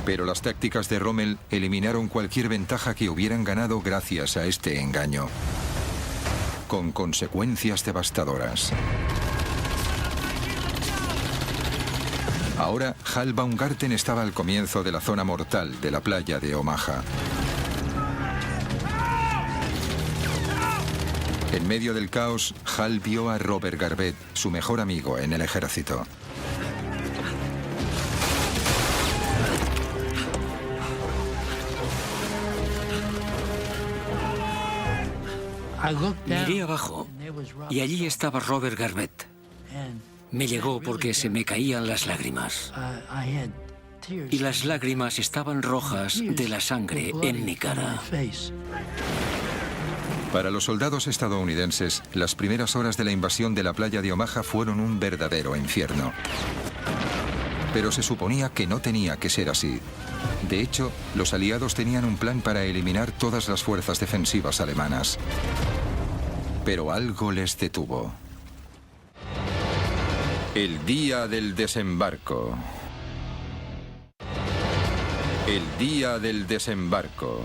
Speaker 1: Pero las tácticas de Rommel eliminaron cualquier ventaja que hubieran ganado gracias a este engaño, con consecuencias devastadoras. Ahora, Hal Baumgarten estaba al comienzo de la zona mortal de la playa de Omaha. En medio del caos, Hal vio a Robert Garvett, su mejor amigo en el ejército.
Speaker 2: Miré abajo y allí estaba Robert Garvett. Me llegó porque se me caían las lágrimas. Y las lágrimas estaban rojas de la sangre en mi cara.
Speaker 1: Para los soldados estadounidenses, las primeras horas de la invasión de la playa de Omaha fueron un verdadero infierno. Pero se suponía que no tenía que ser así. De hecho, los aliados tenían un plan para eliminar todas las fuerzas defensivas alemanas. Pero algo les detuvo. El día del desembarco. El día del desembarco.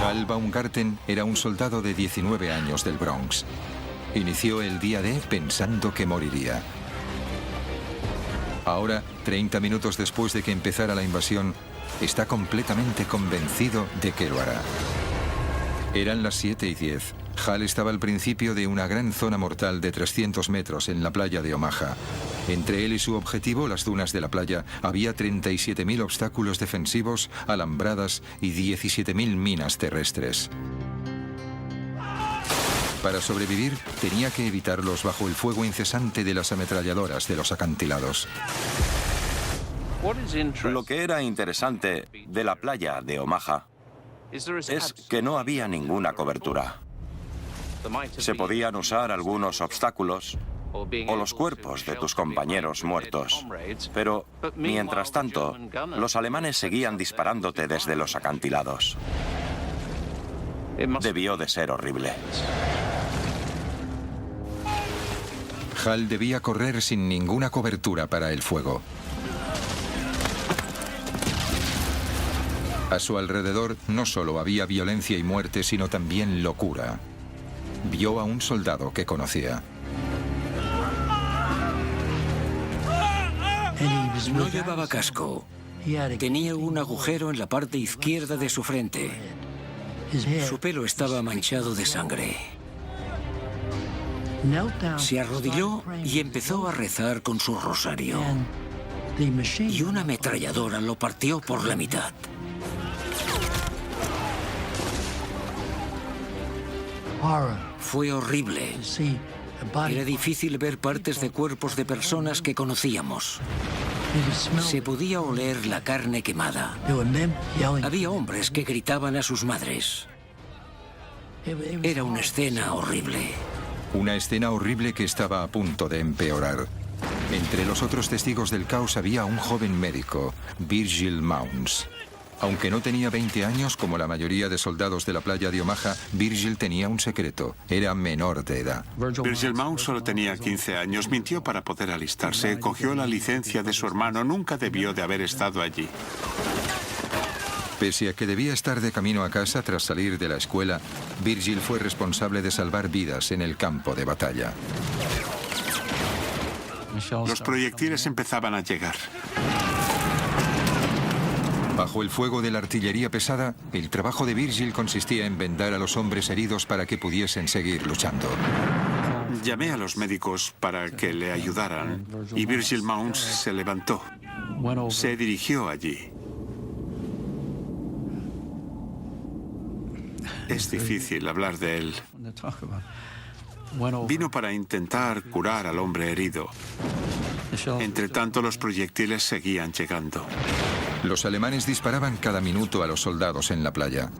Speaker 1: Hal Baumgarten era un soldado de 19 años del Bronx. Inició el día D pensando que moriría. Ahora, 30 minutos después de que empezara la invasión, está completamente convencido de que lo hará. Eran las 7:10. Hal estaba al principio de una gran zona mortal de 300 metros en la playa de Omaha. Entre él y su objetivo, las dunas de la playa, había 37.000 obstáculos defensivos, alambradas y 17.000 minas terrestres. Para sobrevivir, tenía que evitarlos bajo el fuego incesante de las ametralladoras de los acantilados.
Speaker 3: Lo que era interesante de la playa de Omaha es que no había ninguna cobertura. Se podían usar algunos obstáculos o los cuerpos de tus compañeros muertos. Pero, mientras tanto, los alemanes seguían disparándote desde los acantilados. Debió de ser horrible.
Speaker 1: Hal debía correr sin ninguna cobertura para el fuego. A su alrededor no solo había violencia y muerte, sino también locura. Vio a un soldado que conocía.
Speaker 2: No llevaba casco. Tenía un agujero en la parte izquierda de su frente. Su pelo estaba manchado de sangre. Se arrodilló y empezó a rezar con su rosario. Y una ametralladora lo partió por la mitad. Fue horrible. Era difícil ver partes de cuerpos de personas que conocíamos. Se podía oler la carne quemada. Había hombres que gritaban a sus madres. Era una escena horrible.
Speaker 1: Una escena horrible que estaba a punto de empeorar. Entre los otros testigos del caos había un joven médico, Virgil Mounds. Aunque no tenía 20 años, como la mayoría de soldados de la playa de Omaha, Virgil tenía un secreto. Era menor de edad.
Speaker 5: Virgil Mounds solo tenía 15 años. Mintió para poder alistarse. Cogió la licencia de su hermano. Nunca debió de haber estado allí.
Speaker 1: Pese a que debía estar de camino a casa tras salir de la escuela, Virgil fue responsable de salvar vidas en el campo de batalla.
Speaker 5: Los proyectiles empezaban a llegar.
Speaker 1: Bajo el fuego de la artillería pesada, el trabajo de Virgil consistía en vendar a los hombres heridos para que pudiesen seguir luchando.
Speaker 5: Llamé a los médicos para que le ayudaran y Virgil Mounds se levantó. Se dirigió allí. Es difícil hablar de él. Vino para intentar curar al hombre herido. Entre tanto, los proyectiles seguían llegando.
Speaker 1: Los alemanes disparaban cada minuto a los soldados en la playa.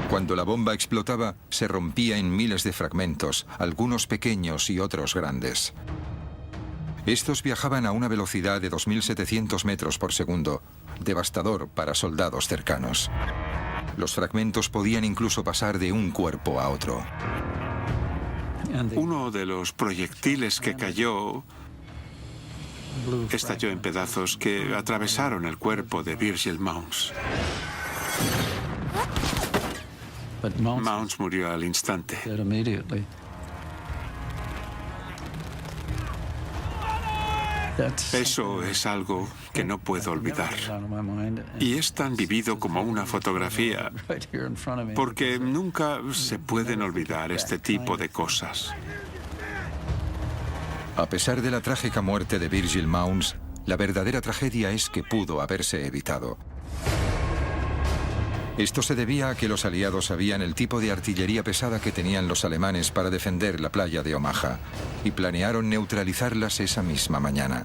Speaker 1: Cuando la bomba explotaba, se rompía en miles de fragmentos, algunos pequeños y otros grandes. Estos viajaban a una velocidad de 2.700 metros por segundo, devastador para soldados cercanos. Los fragmentos podían incluso pasar de un cuerpo a otro.
Speaker 5: Uno de los proyectiles que cayó estalló en pedazos que atravesaron el cuerpo de Virgil Mounds. Mounds murió al instante. Eso es algo que no puedo olvidar. Y es tan vivido como una fotografía, porque nunca se pueden olvidar este tipo de cosas.
Speaker 1: A pesar de la trágica muerte de Virgil Mounds, la verdadera tragedia es que pudo haberse evitado. Esto se debía a que los aliados sabían el tipo de artillería pesada que tenían los alemanes para defender la playa de Omaha y planearon neutralizarlas esa misma mañana.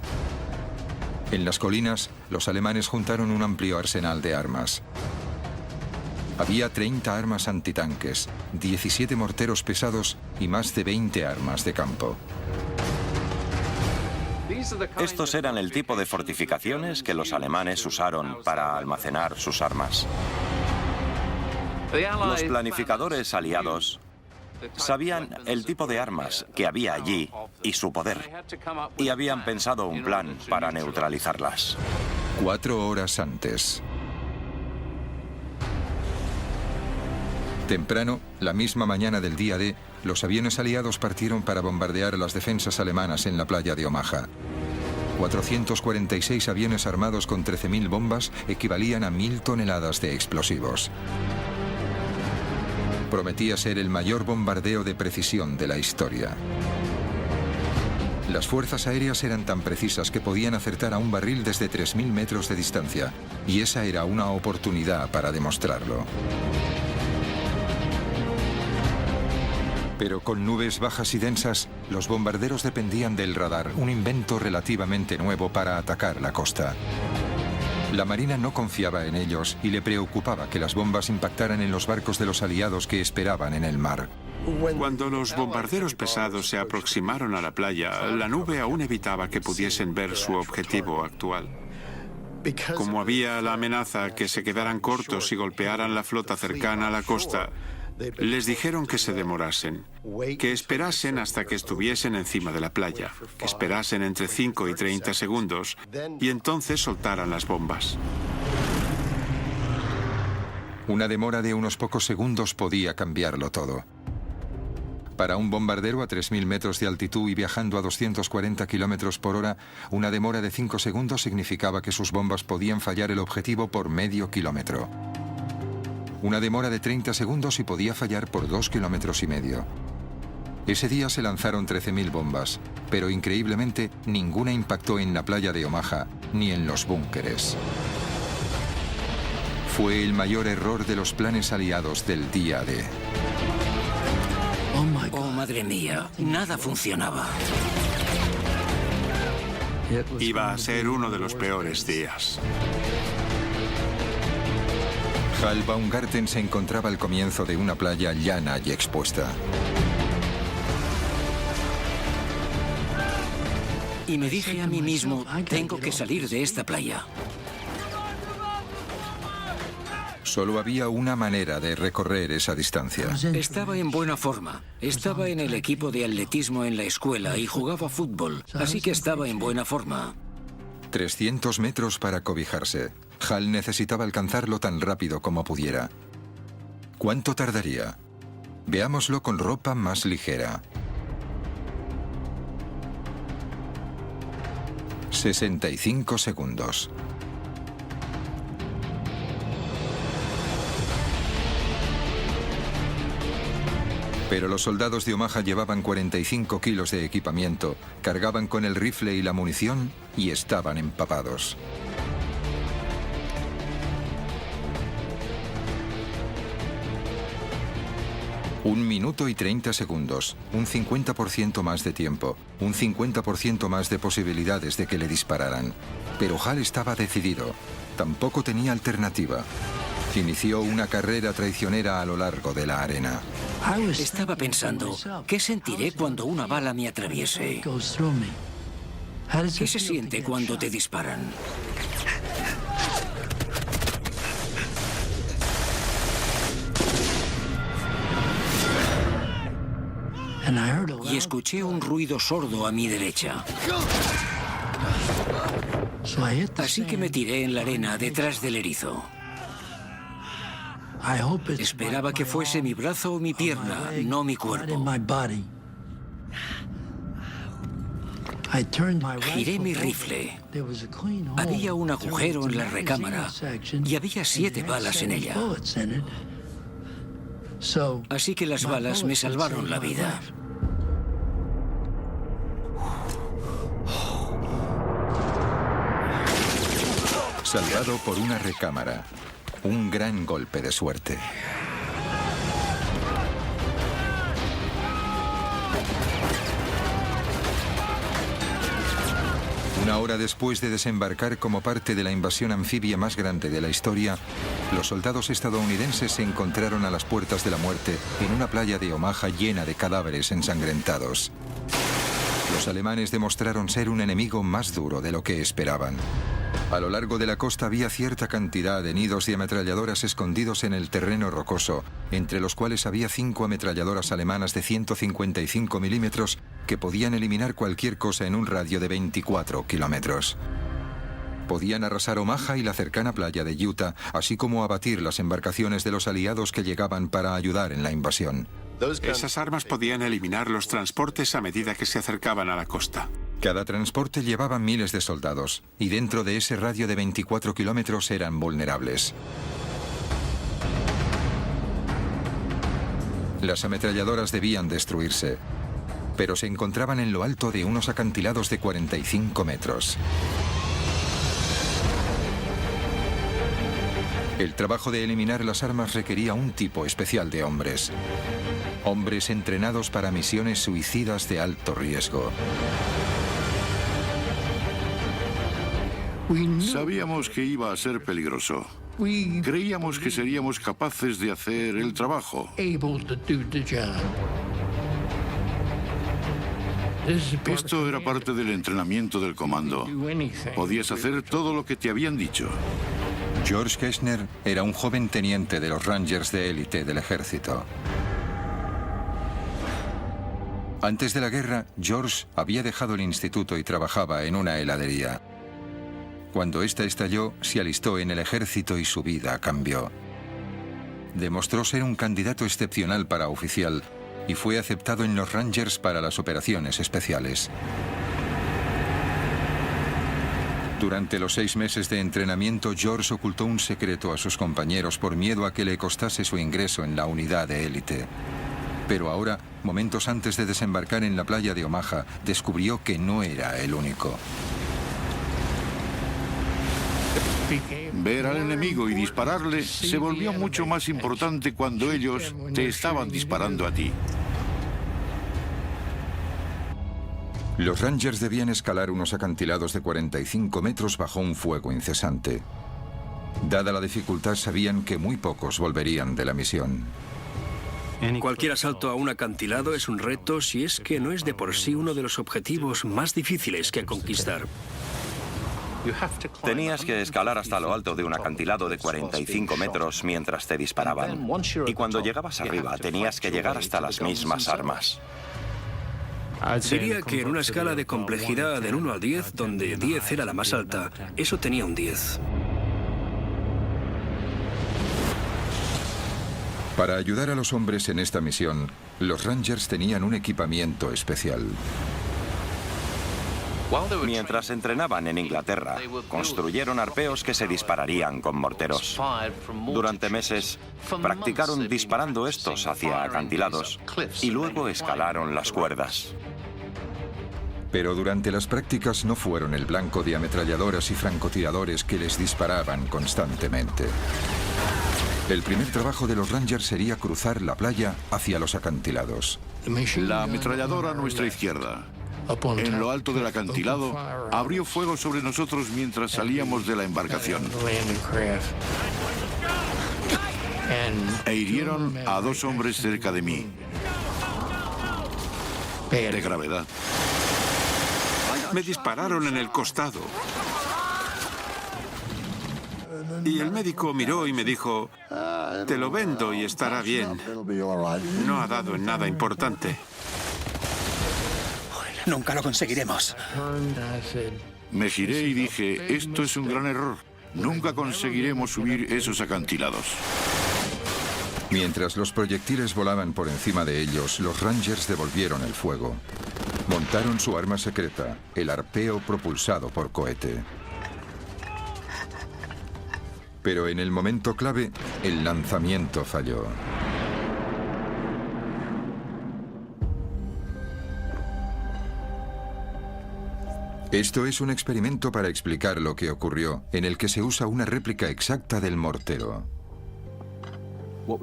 Speaker 1: En las colinas, los alemanes juntaron un amplio arsenal de armas. Había 30 armas antitanques, 17 morteros pesados y más de 20 armas de campo.
Speaker 3: Estos eran el tipo de fortificaciones que los alemanes usaron para almacenar sus armas. Los planificadores aliados sabían el tipo de armas que había allí y su poder, y habían pensado un plan para neutralizarlas.
Speaker 1: 4 horas antes. Temprano, la misma mañana del día D, los aviones aliados partieron para bombardear las defensas alemanas en la playa de Omaha. 446 aviones armados con 13.000 bombas equivalían a 1.000 toneladas de explosivos. Prometía ser el mayor bombardeo de precisión de la historia. Las fuerzas aéreas eran tan precisas que podían acertar a un barril desde 3.000 metros de distancia, y esa era una oportunidad para demostrarlo. Pero con nubes bajas y densas, los bombarderos dependían del radar, un invento relativamente nuevo para atacar la costa. La Marina no confiaba en ellos y le preocupaba que las bombas impactaran en los barcos de los aliados que esperaban en el mar.
Speaker 5: Cuando los bombarderos pesados se aproximaron a la playa, la nube aún evitaba que pudiesen ver su objetivo actual. Como había la amenaza que se quedaran cortos y golpearan la flota cercana a la costa, les dijeron que se demorasen, que esperasen hasta que estuviesen encima de la playa, que esperasen entre 5 y 30 segundos y entonces soltaran las bombas.
Speaker 1: Una demora de unos pocos segundos podía cambiarlo todo. Para un bombardero a 3.000 metros de altitud y viajando a 240 kilómetros por hora, una demora de 5 segundos significaba que sus bombas podían fallar el objetivo por medio kilómetro. Una demora de 30 segundos y podía fallar por 2,5 kilómetros. Ese día se lanzaron 13.000 bombas, pero increíblemente ninguna impactó en la playa de Omaha ni en los búnkeres. Fue el mayor error de los planes aliados del día D.
Speaker 2: Oh, madre mía, nada funcionaba.
Speaker 5: Iba a ser uno de los peores días.
Speaker 1: Hal Baumgarten se encontraba al comienzo de una playa llana y expuesta.
Speaker 2: Y me dije a mí mismo, tengo que salir de esta playa.
Speaker 1: Solo había una manera de recorrer esa distancia.
Speaker 2: Estaba en buena forma. Estaba en el equipo de atletismo en la escuela y jugaba fútbol, así que estaba en buena forma.
Speaker 1: 300 metros para cobijarse. Hal necesitaba alcanzarlo tan rápido como pudiera. ¿Cuánto tardaría? Veámoslo con ropa más ligera. 65 segundos. Pero los soldados de Omaha llevaban 45 kilos de equipamiento, cargaban con el rifle y la munición y estaban empapados. Un minuto y 30 segundos, un 50% más de tiempo, un 50% más de posibilidades de que le dispararan. Pero Hal estaba decidido. Tampoco tenía alternativa. Inició una carrera traicionera a lo largo de la arena.
Speaker 2: Estaba pensando, ¿qué sentiré cuando una bala me atraviese? ¿Qué se siente cuando te disparan? Y escuché un ruido sordo a mi derecha. Así que me tiré en la arena detrás del erizo. Esperaba que fuese mi brazo o mi pierna, no mi cuerpo. Giré mi rifle. Había un agujero en la recámara y había 7 balas en ella. Así que las balas me salvaron la vida.
Speaker 1: Salvado por una recámara. Un gran golpe de suerte. Una hora después de desembarcar como parte de la invasión anfibia más grande de la historia, los soldados estadounidenses se encontraron a las puertas de la muerte en una playa de Omaha llena de cadáveres ensangrentados. Los alemanes demostraron ser un enemigo más duro de lo que esperaban. A lo largo de la costa había cierta cantidad de nidos de ametralladoras escondidos en el terreno rocoso, entre los cuales había 5 ametralladoras alemanas de 155 milímetros que podían eliminar cualquier cosa en un radio de 24 kilómetros. Podían arrasar Omaha y la cercana playa de Utah, así como abatir las embarcaciones de los aliados que llegaban para ayudar en la invasión.
Speaker 5: Esas armas podían eliminar los transportes a medida que se acercaban a la costa.
Speaker 1: Cada transporte llevaba miles de soldados, y dentro de ese radio de 24 kilómetros eran vulnerables. Las ametralladoras debían destruirse, pero se encontraban en lo alto de unos acantilados de 45 metros. El trabajo de eliminar las armas requería un tipo especial de hombres. Hombres entrenados para misiones suicidas de alto riesgo.
Speaker 7: Sabíamos que iba a ser peligroso. Creíamos que seríamos capaces de hacer el trabajo. Esto era parte del entrenamiento del comando. Podías hacer todo lo que te habían dicho.
Speaker 1: George Kessner era un joven teniente de los Rangers de élite del ejército. Antes de la guerra, George había dejado el instituto y trabajaba en una heladería. Cuando esta estalló, se alistó en el ejército y su vida cambió. Demostró ser un candidato excepcional para oficial y fue aceptado en los Rangers para las operaciones especiales. Durante los 6 meses de entrenamiento, George ocultó un secreto a sus compañeros por miedo a que le costase su ingreso en la unidad de élite. Pero ahora, momentos antes de desembarcar en la playa de Omaha, descubrió que no era el único.
Speaker 7: Ver al enemigo y dispararle se volvió mucho más importante cuando ellos te estaban disparando a ti.
Speaker 1: Los Rangers debían escalar unos acantilados de 45 metros bajo un fuego incesante. Dada la dificultad, sabían que muy pocos volverían de la misión.
Speaker 4: Cualquier asalto a un acantilado es un reto si es que no es de por sí uno de los objetivos más difíciles que conquistar.
Speaker 3: Tenías que escalar hasta lo alto de un acantilado de 45 metros mientras te disparaban. Y cuando llegabas arriba, tenías que llegar hasta las mismas armas.
Speaker 4: Diría que en una escala de complejidad del 1 al 10, donde 10 era la más alta, eso tenía un 10.
Speaker 1: Para ayudar a los hombres en esta misión, los Rangers tenían un equipamiento especial.
Speaker 3: Mientras entrenaban en Inglaterra, construyeron arpeos que se dispararían con morteros. Durante meses, practicaron disparando estos hacia acantilados y luego escalaron las cuerdas.
Speaker 1: Pero durante las prácticas no fueron el blanco de ametralladoras y francotiradores que les disparaban constantemente. El primer trabajo de los Rangers sería cruzar la playa hacia los acantilados.
Speaker 7: La ametralladora a nuestra izquierda, en lo alto del acantilado, abrió fuego sobre nosotros mientras salíamos de la embarcación. E hirieron a 2 hombres cerca de mí. De gravedad.
Speaker 5: Me dispararon en el costado. Y el médico miró y me dijo, te lo vendo y estará bien. No ha dado en nada importante.
Speaker 6: Nunca lo conseguiremos.
Speaker 7: Me giré y dije, esto es un gran error. Nunca conseguiremos subir esos acantilados.
Speaker 1: Mientras los proyectiles volaban por encima de ellos, los Rangers devolvieron el fuego. Montaron su arma secreta, el arpeo propulsado por cohete. Pero en el momento clave, el lanzamiento falló. Esto es un experimento para explicar lo que ocurrió, en el que se usa una réplica exacta del mortero.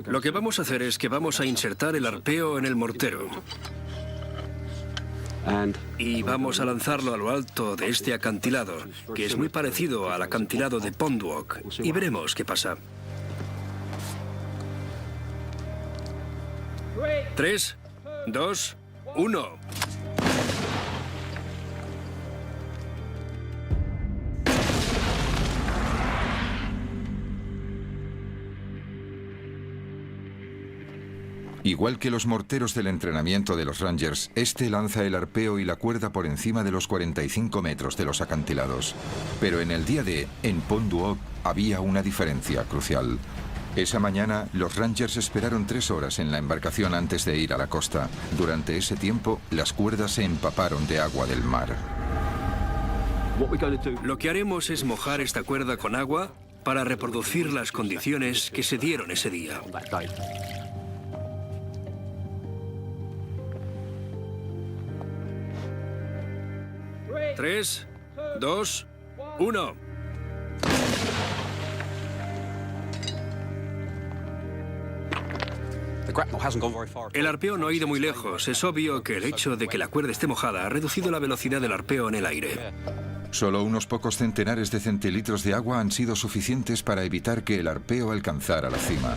Speaker 4: Lo que vamos a hacer es que vamos a insertar el arpeo en el mortero. Y vamos a lanzarlo a lo alto de este acantilado, que es muy parecido al acantilado de Pondwalk, y veremos qué pasa. 3, 2, 1.
Speaker 1: Igual que los morteros del entrenamiento de los Rangers, este lanza el arpeo y la cuerda por encima de los 45 metros de los acantilados. Pero en el día D, en Pondwalk, había una diferencia crucial. Esa mañana, los Rangers esperaron 3 horas en la embarcación antes de ir a la costa. Durante ese tiempo, las cuerdas se empaparon de agua del mar.
Speaker 4: Lo que haremos es mojar esta cuerda con agua para reproducir las condiciones que se dieron ese día. 3, 2, 1. El arpeo no ha ido muy lejos. Es obvio que el hecho de que la cuerda esté mojada ha reducido la velocidad del arpeo en el aire.
Speaker 1: Solo unos pocos centenares de centilitros de agua han sido suficientes para evitar que el arpeo alcanzara la cima.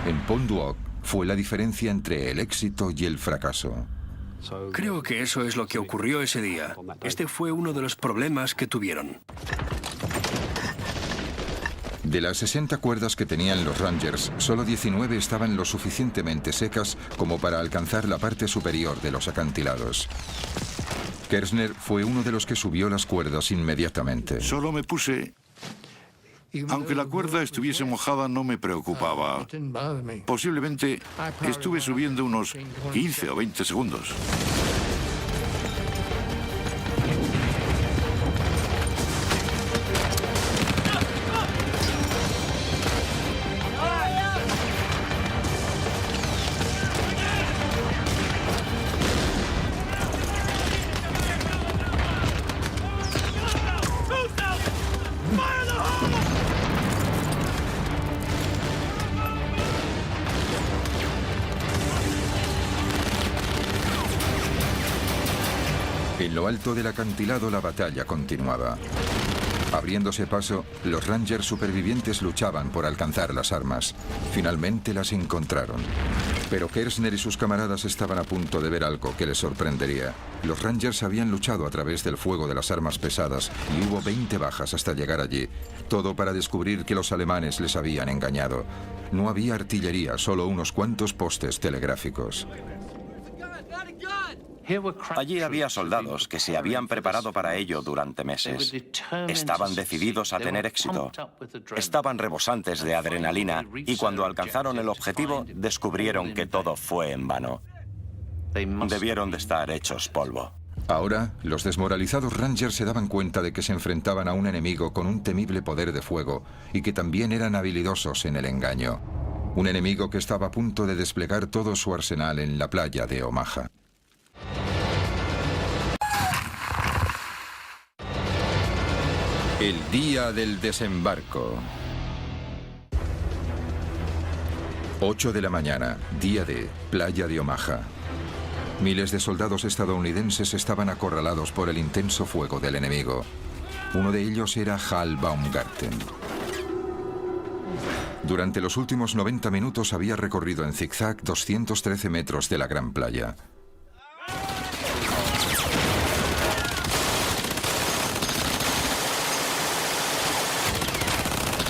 Speaker 1: En Pondwalk fue la diferencia entre el éxito y el fracaso.
Speaker 4: Creo que eso es lo que ocurrió ese día. Este fue uno de los problemas que tuvieron.
Speaker 1: De las 60 cuerdas que tenían los Rangers, solo 19 estaban lo suficientemente secas como para alcanzar la parte superior de los acantilados. Kersner fue uno de los que subió las cuerdas inmediatamente.
Speaker 7: Solo me puse... Aunque la cuerda estuviese mojada, no me preocupaba. Posiblemente estuve subiendo unos 15 o 20 segundos.
Speaker 1: En lo alto del acantilado la batalla continuaba. Abriéndose paso, los Rangers supervivientes luchaban por alcanzar las armas. Finalmente las encontraron. Pero Kershner y sus camaradas estaban a punto de ver algo que les sorprendería. Los Rangers habían luchado a través del fuego de las armas pesadas y hubo 20 bajas hasta llegar allí. Todo para descubrir que los alemanes les habían engañado. No había artillería, solo unos cuantos postes telegráficos.
Speaker 3: Allí había soldados que se habían preparado para ello durante meses. Estaban decididos a tener éxito. Estaban rebosantes de adrenalina y cuando alcanzaron el objetivo descubrieron que todo fue en vano. Debieron de estar hechos polvo.
Speaker 1: Ahora, los desmoralizados Rangers se daban cuenta de que se enfrentaban a un enemigo con un temible poder de fuego y que también eran habilidosos en el engaño. Un enemigo que estaba a punto de desplegar todo su arsenal en la playa de Omaha. El día del desembarco. 8 de la mañana, día D, playa de Omaha. Miles de soldados estadounidenses estaban acorralados por el intenso fuego del enemigo. Uno de ellos era Hal Baumgarten. Durante los últimos 90 minutos había recorrido en zigzag 213 metros de la gran playa.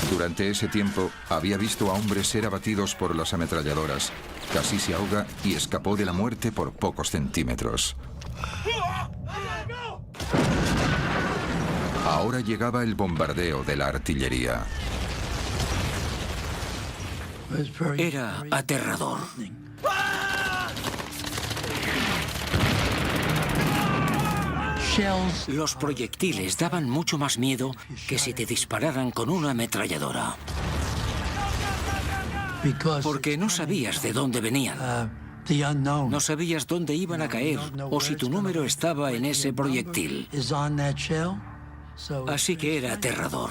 Speaker 1: Durante ese tiempo, había visto a hombres ser abatidos por las ametralladoras. Casi se ahoga y escapó de la muerte por pocos centímetros. Ahora llegaba el bombardeo de la artillería.
Speaker 2: Era aterrador. Los proyectiles daban mucho más miedo que si te dispararan con una ametralladora. Porque no sabías de dónde venían. No sabías dónde iban a caer o si tu número estaba en ese proyectil. Así que era aterrador.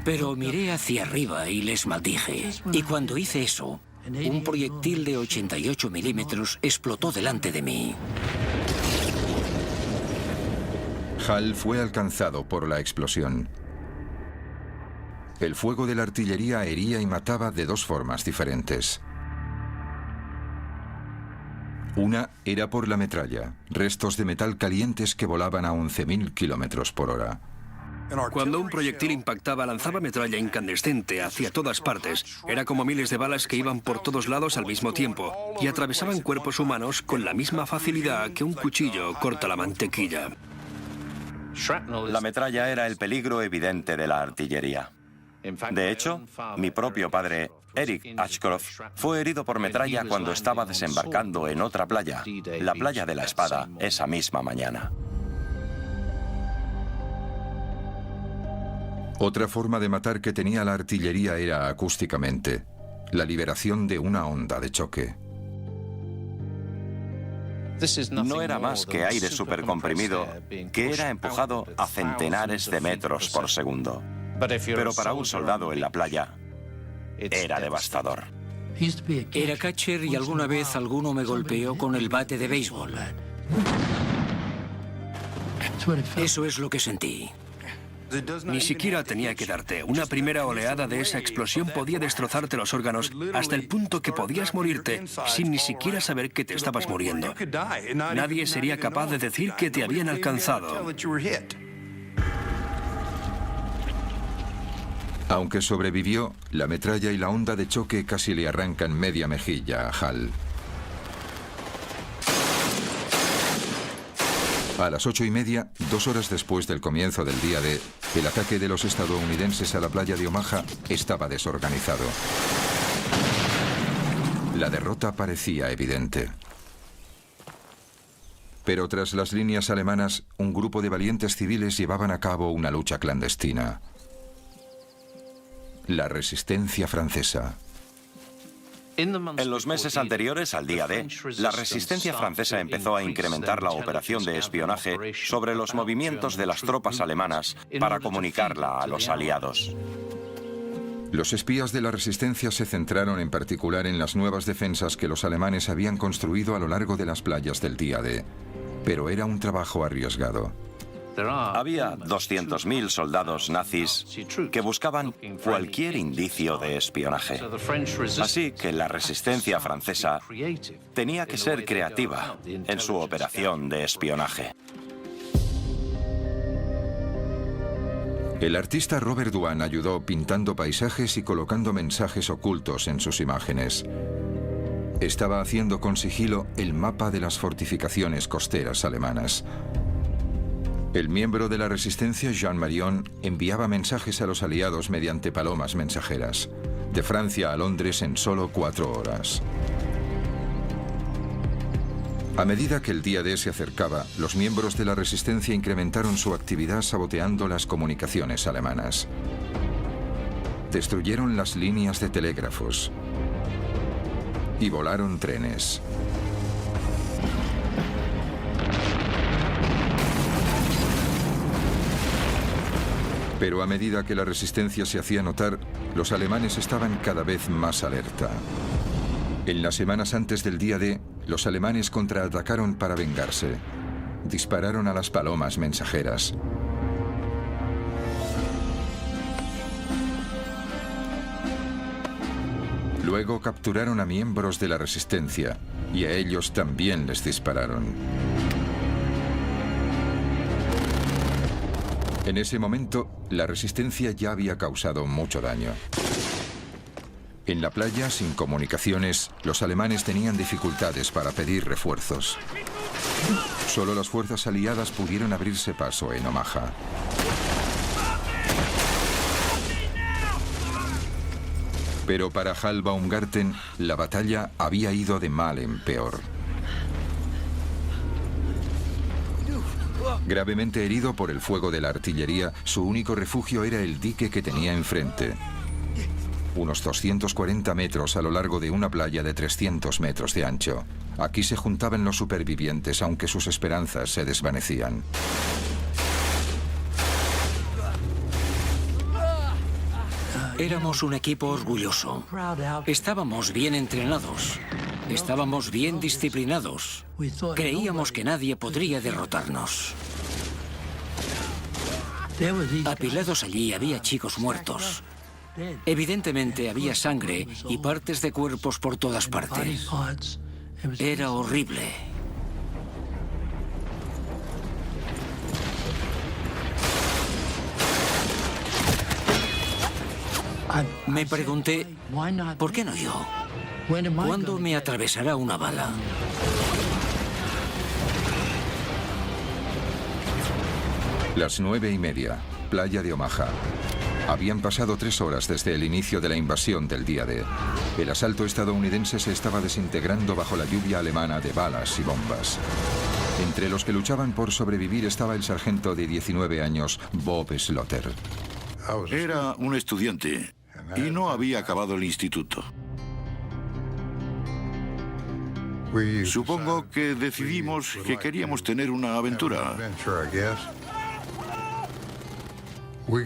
Speaker 2: Pero miré hacia arriba y les maldije. Y cuando hice eso, un proyectil de 88 milímetros explotó delante de mí.
Speaker 1: Hal fue alcanzado por la explosión. El fuego de la artillería hería y mataba de dos formas diferentes. Una era por la metralla, restos de metal calientes que volaban a 11.000 kilómetros por hora.
Speaker 4: Cuando un proyectil impactaba, lanzaba metralla incandescente hacia todas partes. Era como miles de balas que iban por todos lados al mismo tiempo y atravesaban cuerpos humanos con la misma facilidad que un cuchillo corta la mantequilla.
Speaker 3: La metralla era el peligro evidente de la artillería. De hecho, mi propio padre, Eric Ashcroft, fue herido por metralla cuando estaba desembarcando en otra playa, la playa de la Espada, esa misma mañana.
Speaker 1: Otra forma de matar que tenía la artillería era acústicamente, la liberación de una onda de choque.
Speaker 3: No era más que aire supercomprimido que era empujado a centenares de metros por segundo. Pero para un soldado en la playa, era devastador.
Speaker 2: Era catcher y alguna vez alguno me golpeó con el bate de béisbol. Eso es lo que sentí.
Speaker 4: Ni siquiera tenía que darte. Una primera oleada de esa explosión podía destrozarte los órganos hasta el punto que podías morirte sin ni siquiera saber que te estabas muriendo. Nadie sería capaz de decir que te habían alcanzado.
Speaker 1: Aunque sobrevivió, la metralla y la onda de choque casi le arrancan media mejilla a Hal. A las 8:30, 2 horas después del comienzo del día D, el ataque de los estadounidenses a la playa de Omaha estaba desorganizado. La derrota parecía evidente. Pero tras las líneas alemanas, un grupo de valientes civiles llevaban a cabo una lucha clandestina. La resistencia francesa.
Speaker 3: En los meses anteriores al día D, la resistencia francesa empezó a incrementar la operación de espionaje sobre los movimientos de las tropas alemanas para comunicarla a los aliados.
Speaker 1: Los espías de la resistencia se centraron en particular en las nuevas defensas que los alemanes habían construido a lo largo de las playas del día D, pero era un trabajo arriesgado.
Speaker 3: Había 200.000 soldados nazis que buscaban cualquier indicio de espionaje. Así que la resistencia francesa tenía que ser creativa en su operación de espionaje.
Speaker 1: El artista Robert Dwan ayudó pintando paisajes y colocando mensajes ocultos en sus imágenes. Estaba haciendo con sigilo el mapa de las fortificaciones costeras alemanas. El miembro de la resistencia, Jean Marion, enviaba mensajes a los aliados mediante palomas mensajeras, de Francia a Londres en solo 4 horas. A medida que el día D se acercaba, los miembros de la resistencia incrementaron su actividad saboteando las comunicaciones alemanas. Destruyeron las líneas de telégrafos y volaron trenes. Pero a medida que la resistencia se hacía notar, los alemanes estaban cada vez más alerta. En las semanas antes del día D, los alemanes contraatacaron para vengarse. Dispararon a las palomas mensajeras. Luego capturaron a miembros de la resistencia y a ellos también les dispararon. En ese momento, la resistencia ya había causado mucho daño. En la playa, sin comunicaciones, los alemanes tenían dificultades para pedir refuerzos. Solo las fuerzas aliadas pudieron abrirse paso en Omaha. Pero para Hal Baumgarten, la batalla había ido de mal en peor. Gravemente herido por el fuego de la artillería, su único refugio era el dique que tenía enfrente. Unos 240 metros a lo largo de una playa de 300 metros de ancho. Aquí se juntaban los supervivientes, aunque sus esperanzas se desvanecían.
Speaker 2: Éramos un equipo orgulloso. Estábamos bien entrenados. Estábamos bien disciplinados. Creíamos que nadie podría derrotarnos. Apilados allí había chicos muertos. Evidentemente había sangre y partes de cuerpos por todas partes. Era horrible. Me pregunté, ¿por qué no yo? ¿Cuándo me atravesará una bala?
Speaker 1: Las 9:30, playa de Omaha. Habían pasado 3 horas desde el inicio de la invasión del día D. El asalto estadounidense se estaba desintegrando bajo la lluvia alemana de balas y bombas. Entre los que luchaban por sobrevivir estaba el sargento de 19 años, Bob Slaughter.
Speaker 7: Era un estudiante y no había acabado el instituto. Supongo que decidimos que queríamos tener una aventura.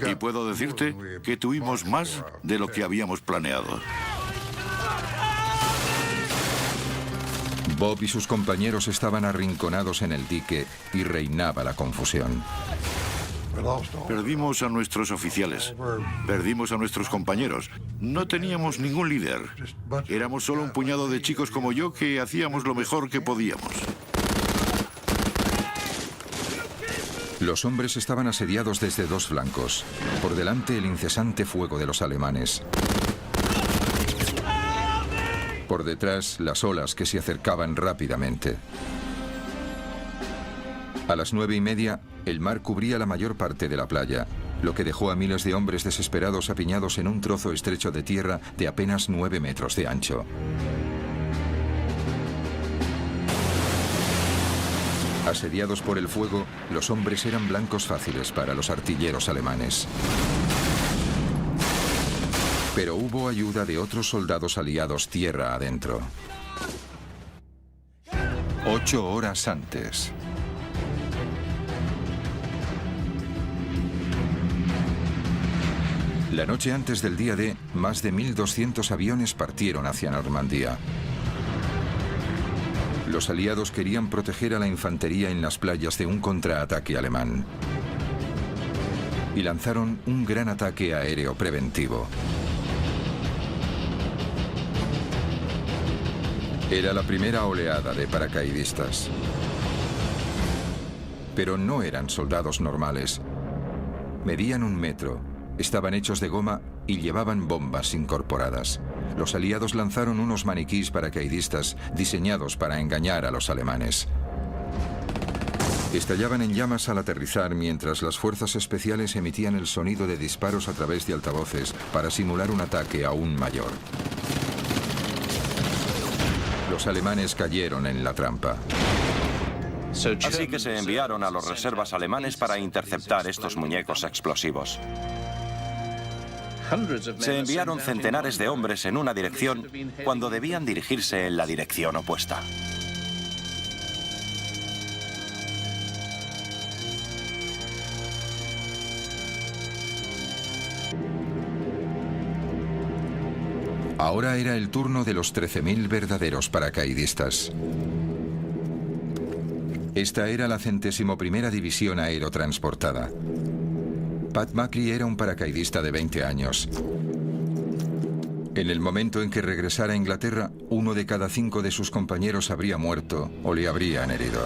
Speaker 7: Y puedo decirte que tuvimos más de lo que habíamos planeado.
Speaker 1: Bob y sus compañeros estaban arrinconados en el dique y reinaba la confusión.
Speaker 7: Perdimos a nuestros oficiales, perdimos a nuestros compañeros. No teníamos ningún líder. Éramos solo un puñado de chicos como yo que hacíamos lo mejor que podíamos.
Speaker 1: Los hombres estaban asediados desde 2 flancos. Por delante, el incesante fuego de los alemanes. Por detrás, las olas que se acercaban rápidamente. A las 9:30, el mar cubría la mayor parte de la playa, lo que dejó a miles de hombres desesperados apiñados en un trozo estrecho de tierra de apenas 9 metros de ancho. Asediados por el fuego, los hombres eran blancos fáciles para los artilleros alemanes. Pero hubo ayuda de otros soldados aliados tierra adentro. 8 horas antes. La noche antes del día D, más de 1.200 aviones partieron hacia Normandía. Los aliados querían proteger a la infantería en las playas de un contraataque alemán. Y lanzaron un gran ataque aéreo preventivo. Era la primera oleada de paracaidistas. Pero no eran soldados normales. Medían 1 metro, estaban hechos de goma y llevaban bombas incorporadas. Los aliados lanzaron unos maniquís paracaidistas diseñados para engañar a los alemanes. Estallaban en llamas al aterrizar mientras las fuerzas especiales emitían el sonido de disparos a través de altavoces para simular un ataque aún mayor. Los alemanes cayeron en la trampa.
Speaker 3: Así que se enviaron a los reservas alemanes para interceptar estos muñecos explosivos. Se enviaron centenares de hombres en una dirección cuando debían dirigirse en la dirección opuesta.
Speaker 1: Ahora era el turno de los 13.000 verdaderos paracaidistas. Esta era la 101ª División Aerotransportada. Pat Buckley era un paracaidista de 20 años. En el momento en que regresara a Inglaterra, 1 de cada 5 de sus compañeros habría muerto o le habrían herido.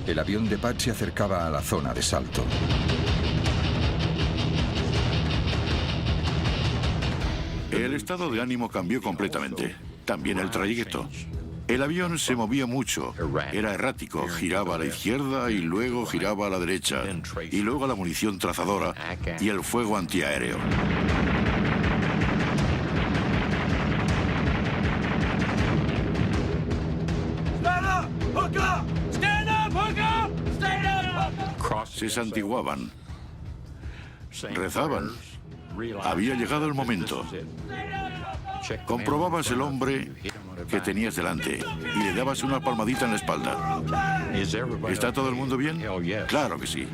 Speaker 1: El avión de Pat se acercaba a la zona de salto.
Speaker 7: El estado de ánimo cambió completamente. También el trayecto. El avión se movía mucho. Era errático. Giraba a la izquierda y luego giraba a la derecha. Y luego la munición trazadora y el fuego antiaéreo. Se santiguaban. Rezaban. Había llegado el momento. Comprobabas el hombre que tenías delante y le dabas una palmadita en la espalda. ¿Está todo el mundo bien? Claro que sí.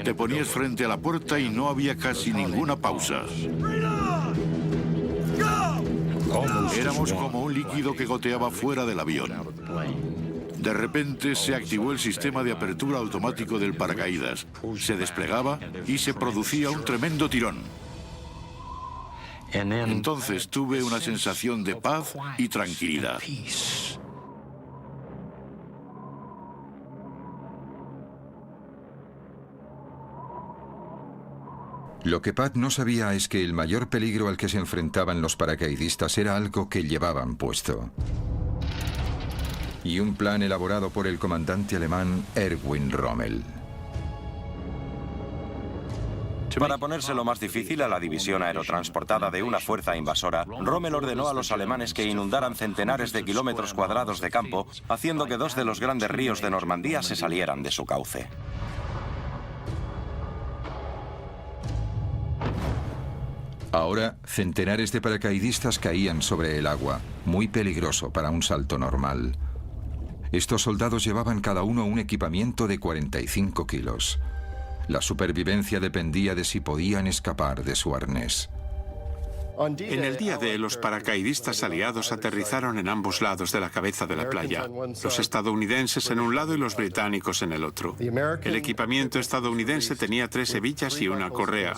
Speaker 7: Te ponías frente a la puerta y no había casi ninguna pausa. Éramos como un líquido que goteaba fuera del avión. De repente se activó el sistema de apertura automático del paracaídas. Se desplegaba y se producía un tremendo tirón. Entonces tuve una sensación de paz y tranquilidad.
Speaker 1: Lo que Pat no sabía es que el mayor peligro al que se enfrentaban los paracaidistas era algo que llevaban puesto. Y un plan elaborado por el comandante alemán Erwin Rommel.
Speaker 3: Para ponérselo más difícil a la división aerotransportada de una fuerza invasora, Rommel ordenó a los alemanes que inundaran centenares de kilómetros cuadrados de campo, haciendo que 2 de los grandes ríos de Normandía se salieran de su cauce.
Speaker 1: Ahora, centenares de paracaidistas caían sobre el agua, muy peligroso para un salto normal. Estos soldados llevaban cada uno un equipamiento de 45 kilos. La supervivencia dependía de si podían escapar de su arnés.
Speaker 5: En el día D, los paracaidistas aliados aterrizaron en ambos lados de la cabeza de la playa. Los estadounidenses en un lado y los británicos en el otro. El equipamiento estadounidense tenía 3 hebillas y una correa.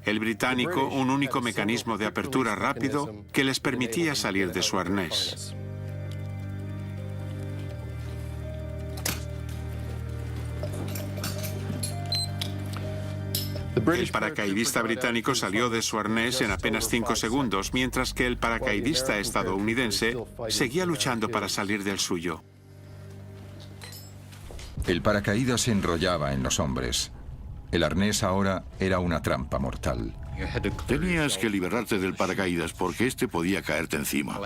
Speaker 5: El británico, un único mecanismo de apertura rápido que les permitía salir de su arnés. El paracaidista británico salió de su arnés en apenas 5 segundos, mientras que el paracaidista estadounidense seguía luchando para salir del suyo.
Speaker 1: El paracaídas se enrollaba en los hombres. El arnés ahora era una trampa mortal.
Speaker 7: Tenías que liberarte del paracaídas porque este podía caerte encima.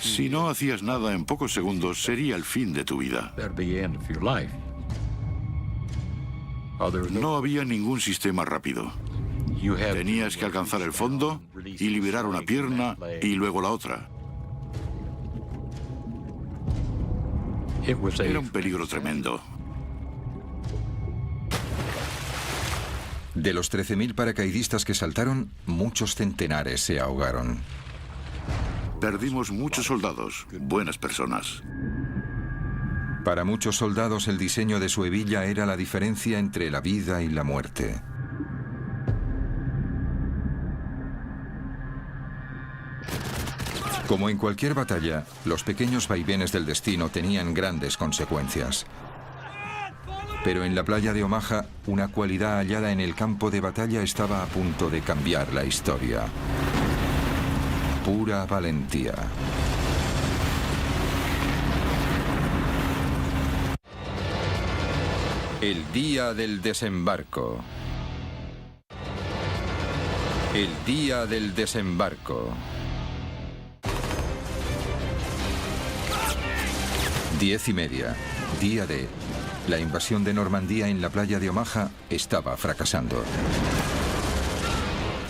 Speaker 7: Si no hacías nada en pocos segundos, sería el fin de tu vida. No había ningún sistema rápido. Tenías que alcanzar el fondo y liberar una pierna y luego la otra. Era un peligro tremendo.
Speaker 1: De los 13.000 paracaidistas que saltaron, muchos centenares se ahogaron.
Speaker 7: Perdimos muchos soldados, buenas personas.
Speaker 1: Para muchos soldados, el diseño de su hebilla era la diferencia entre la vida y la muerte. Como en cualquier batalla, los pequeños vaivenes del destino tenían grandes consecuencias. Pero en la playa de Omaha, una cualidad hallada en el campo de batalla estaba a punto de cambiar la historia. Pura valentía. El día del desembarco. El día del desembarco. 10:30, día D. La invasión de Normandía en la playa de Omaha estaba fracasando.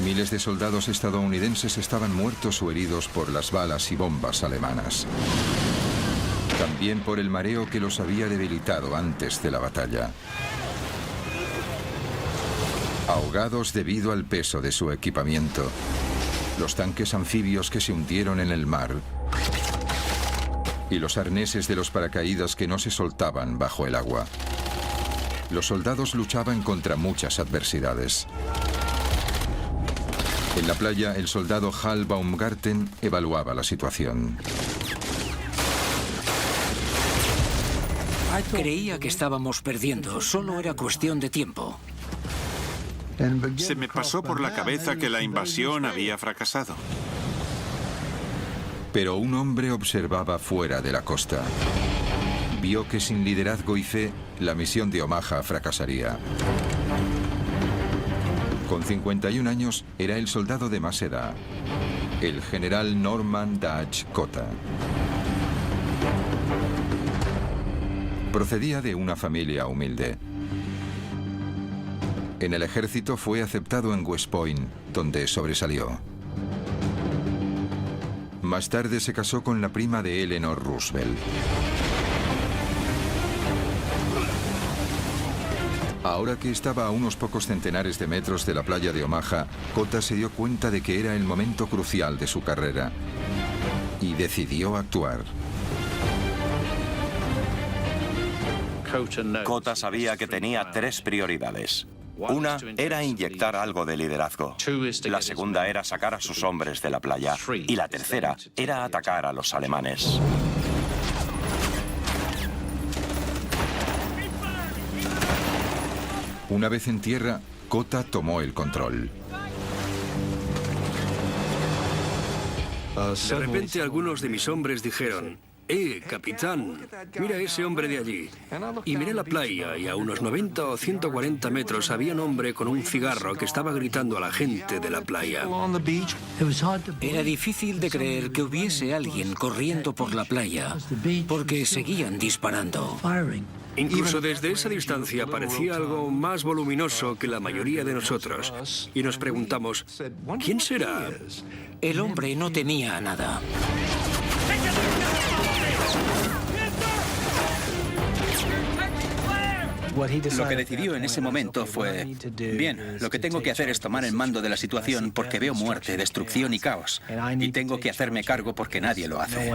Speaker 1: Miles de soldados estadounidenses estaban muertos o heridos por las balas y bombas alemanas. También por el mareo que los había debilitado antes de la batalla. Ahogados debido al peso de su equipamiento. Los tanques anfibios que se hundieron en el mar. Y los arneses de los paracaídas que no se soltaban bajo el agua. Los soldados luchaban contra muchas adversidades. En la playa, el soldado Hal Baumgarten evaluaba la situación.
Speaker 2: Creía que estábamos perdiendo, solo era cuestión de tiempo.
Speaker 5: Se me pasó por la cabeza que la invasión había fracasado.
Speaker 1: Pero un hombre observaba fuera de la costa. Vio que sin liderazgo y fe, la misión de Omaha fracasaría. Con 51 años, era el soldado de más edad, el general Norman Dutch Cotta. Procedía de una familia humilde. En el ejército fue aceptado en West Point, donde sobresalió. Más tarde se casó con la prima de Eleanor Roosevelt. Ahora que estaba a unos pocos centenares de metros de la playa de Omaha, Cotta se dio cuenta de que era el momento crucial de su carrera y decidió actuar.
Speaker 3: Cotta sabía que tenía 3 prioridades. Una era inyectar algo de liderazgo. La segunda era sacar a sus hombres de la playa. Y la tercera era atacar a los alemanes.
Speaker 1: Una vez en tierra, Cotta tomó el control.
Speaker 4: De repente algunos de mis hombres dijeron: capitán, mira ese hombre de allí. Y miré la playa y a unos 90 o 140 metros había un hombre con un cigarro que estaba gritando a la gente de la playa.
Speaker 2: Era difícil de creer que hubiese alguien corriendo por la playa, porque seguían disparando.
Speaker 4: Incluso desde esa distancia parecía algo más voluminoso que la mayoría de nosotros. Y nos preguntamos, ¿quién será?
Speaker 2: El hombre no temía a nada.
Speaker 6: Lo que decidió en ese momento fue: bien, lo que tengo que hacer es tomar el mando de la situación porque veo muerte, destrucción y caos. Y tengo que hacerme cargo porque nadie lo hace.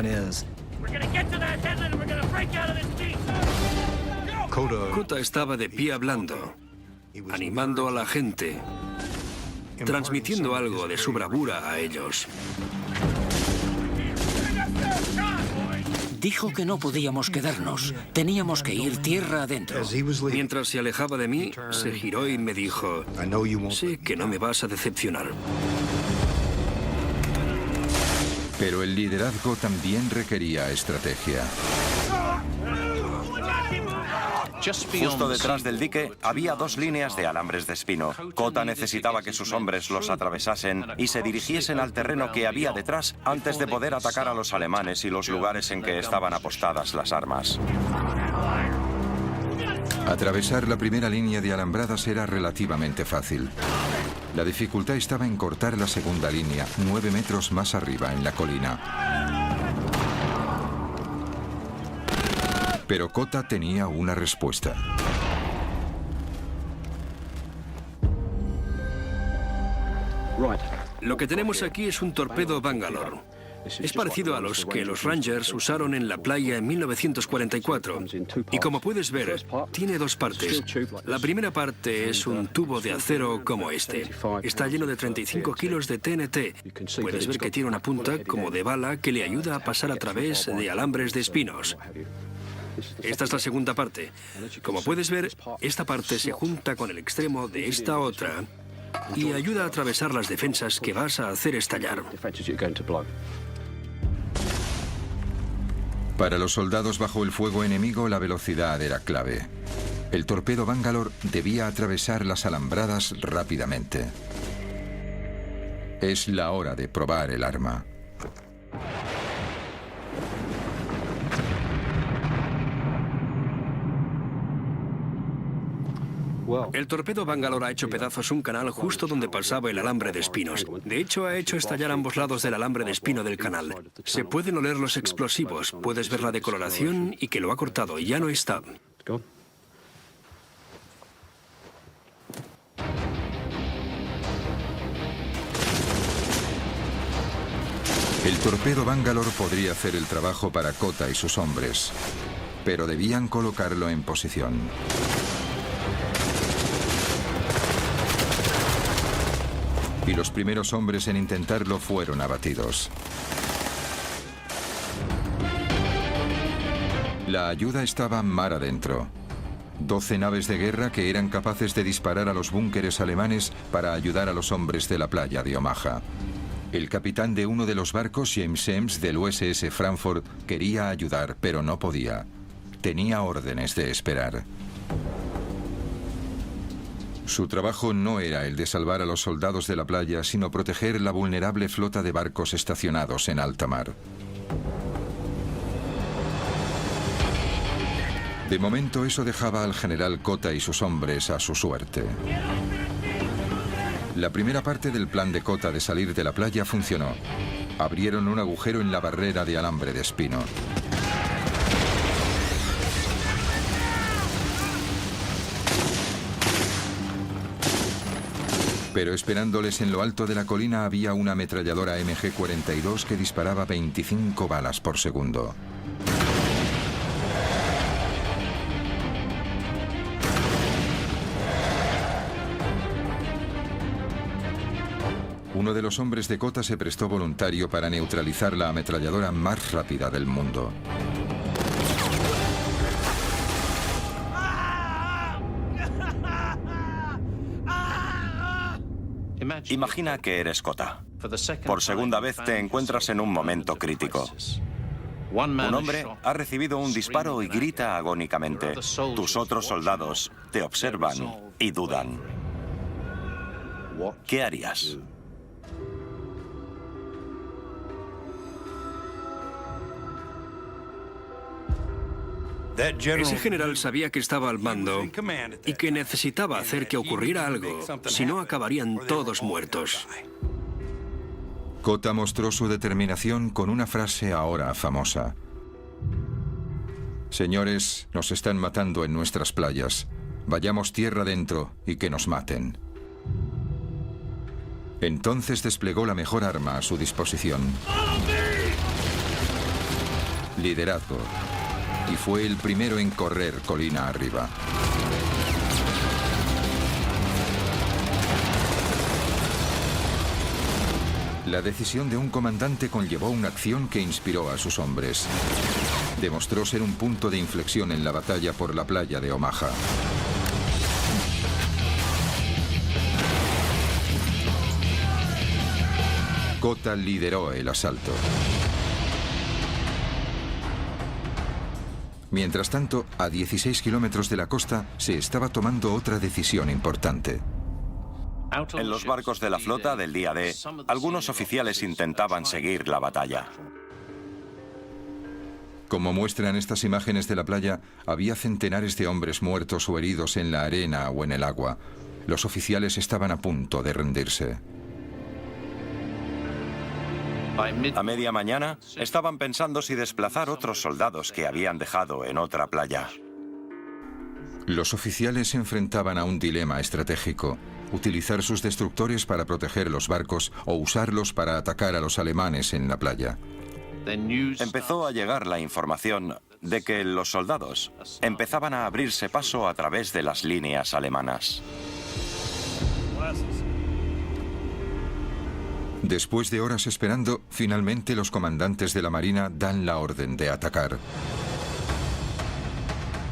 Speaker 4: Cotta estaba de pie hablando, animando a la gente, transmitiendo algo de su bravura a ellos.
Speaker 2: Dijo que no podíamos quedarnos, teníamos que ir tierra adentro.
Speaker 4: Mientras se alejaba de mí, se giró y me dijo: sé que no me vas a decepcionar.
Speaker 1: Pero el liderazgo también requería estrategia.
Speaker 3: Justo detrás del dique había 2 líneas de alambres de espino. Cotta necesitaba que sus hombres los atravesasen y se dirigiesen al terreno que había detrás antes de poder atacar a los alemanes y los lugares en que estaban apostadas las armas.
Speaker 1: Atravesar la primera línea de alambradas era relativamente fácil. La dificultad estaba en cortar la segunda línea, 9 metros más arriba en la colina. Pero Cotta tenía una respuesta.
Speaker 4: Lo que tenemos aquí es un torpedo Bangalore. Es parecido a los que los Rangers usaron en la playa en 1944. Y como puedes ver, tiene dos partes. La primera parte es un tubo de acero como este. Está lleno de 35 kilos de TNT. Puedes ver que tiene una punta como de bala que le ayuda a pasar a través de alambres de espinos. Esta es la segunda parte. Como puedes ver, esta parte se junta con el extremo de esta otra y ayuda a atravesar las defensas que vas a hacer estallar.
Speaker 1: Para los soldados bajo el fuego enemigo, la velocidad era clave. El torpedo Bangalore debía atravesar las alambradas rápidamente. Es la hora de probar el arma.
Speaker 4: El torpedo Bangalore ha hecho pedazos un canal justo donde pasaba el alambre de espinos. De hecho, ha hecho estallar ambos lados del alambre de espino del canal. Se pueden oler los explosivos, puedes ver la decoloración y que lo ha cortado, ya no está.
Speaker 1: El torpedo Bangalore podría hacer el trabajo para Kota y sus hombres, pero debían colocarlo en posición. Y los primeros hombres en intentarlo fueron abatidos. La ayuda estaba mar adentro. 12 naves de guerra que eran capaces de disparar a los búnkeres alemanes para ayudar a los hombres de la playa de Omaha. El capitán de uno de los barcos, James Eames, del USS Frankfurt, quería ayudar, pero no podía. Tenía órdenes de esperar. Su trabajo no era el de salvar a los soldados de la playa, sino proteger la vulnerable flota de barcos estacionados en alta mar. De momento, eso dejaba al general Kota y sus hombres a su suerte. La primera parte del plan de Kota de salir de la playa funcionó. Abrieron un agujero en la barrera de alambre de espino. Pero esperándoles en lo alto de la colina había una ametralladora MG-42 que disparaba 25 balas por segundo. Uno de los hombres de Kota se prestó voluntario para neutralizar la ametralladora más rápida del mundo.
Speaker 3: Imagina que eres Kota. Por segunda vez te encuentras en un momento crítico. Un hombre ha recibido un disparo y grita agónicamente. Tus otros soldados te observan y dudan. ¿Qué harías?
Speaker 4: Ese general sabía que estaba al mando y que necesitaba hacer que ocurriera algo, si no acabarían todos muertos.
Speaker 1: Kota mostró su determinación con una frase ahora famosa. Señores, nos están matando en nuestras playas. Vayamos tierra adentro y que nos maten. Entonces desplegó la mejor arma a su disposición. Liderazgo. Y fue el primero en correr colina arriba. La decisión de un comandante conllevó una acción que inspiró a sus hombres. Demostró ser un punto de inflexión en la batalla por la playa de Omaha. Kota lideró el asalto. Mientras tanto, a 16 kilómetros de la costa, se estaba tomando otra decisión importante.
Speaker 3: En los barcos de la flota del día D, algunos oficiales intentaban seguir la batalla.
Speaker 1: Como muestran estas imágenes de la playa, había centenares de hombres muertos o heridos en la arena o en el agua. Los oficiales estaban a punto de rendirse.
Speaker 3: A media mañana, estaban pensando si desplazar otros soldados que habían dejado en otra playa.
Speaker 1: Los oficiales se enfrentaban a un dilema estratégico. utilizar sus destructores para proteger los barcos o usarlos para atacar a los alemanes en la playa.
Speaker 3: Empezó a llegar la información de que los soldados empezaban a abrirse paso a través de las líneas alemanas.
Speaker 1: Después de horas esperando, finalmente los comandantes de la Marina dan la orden de atacar.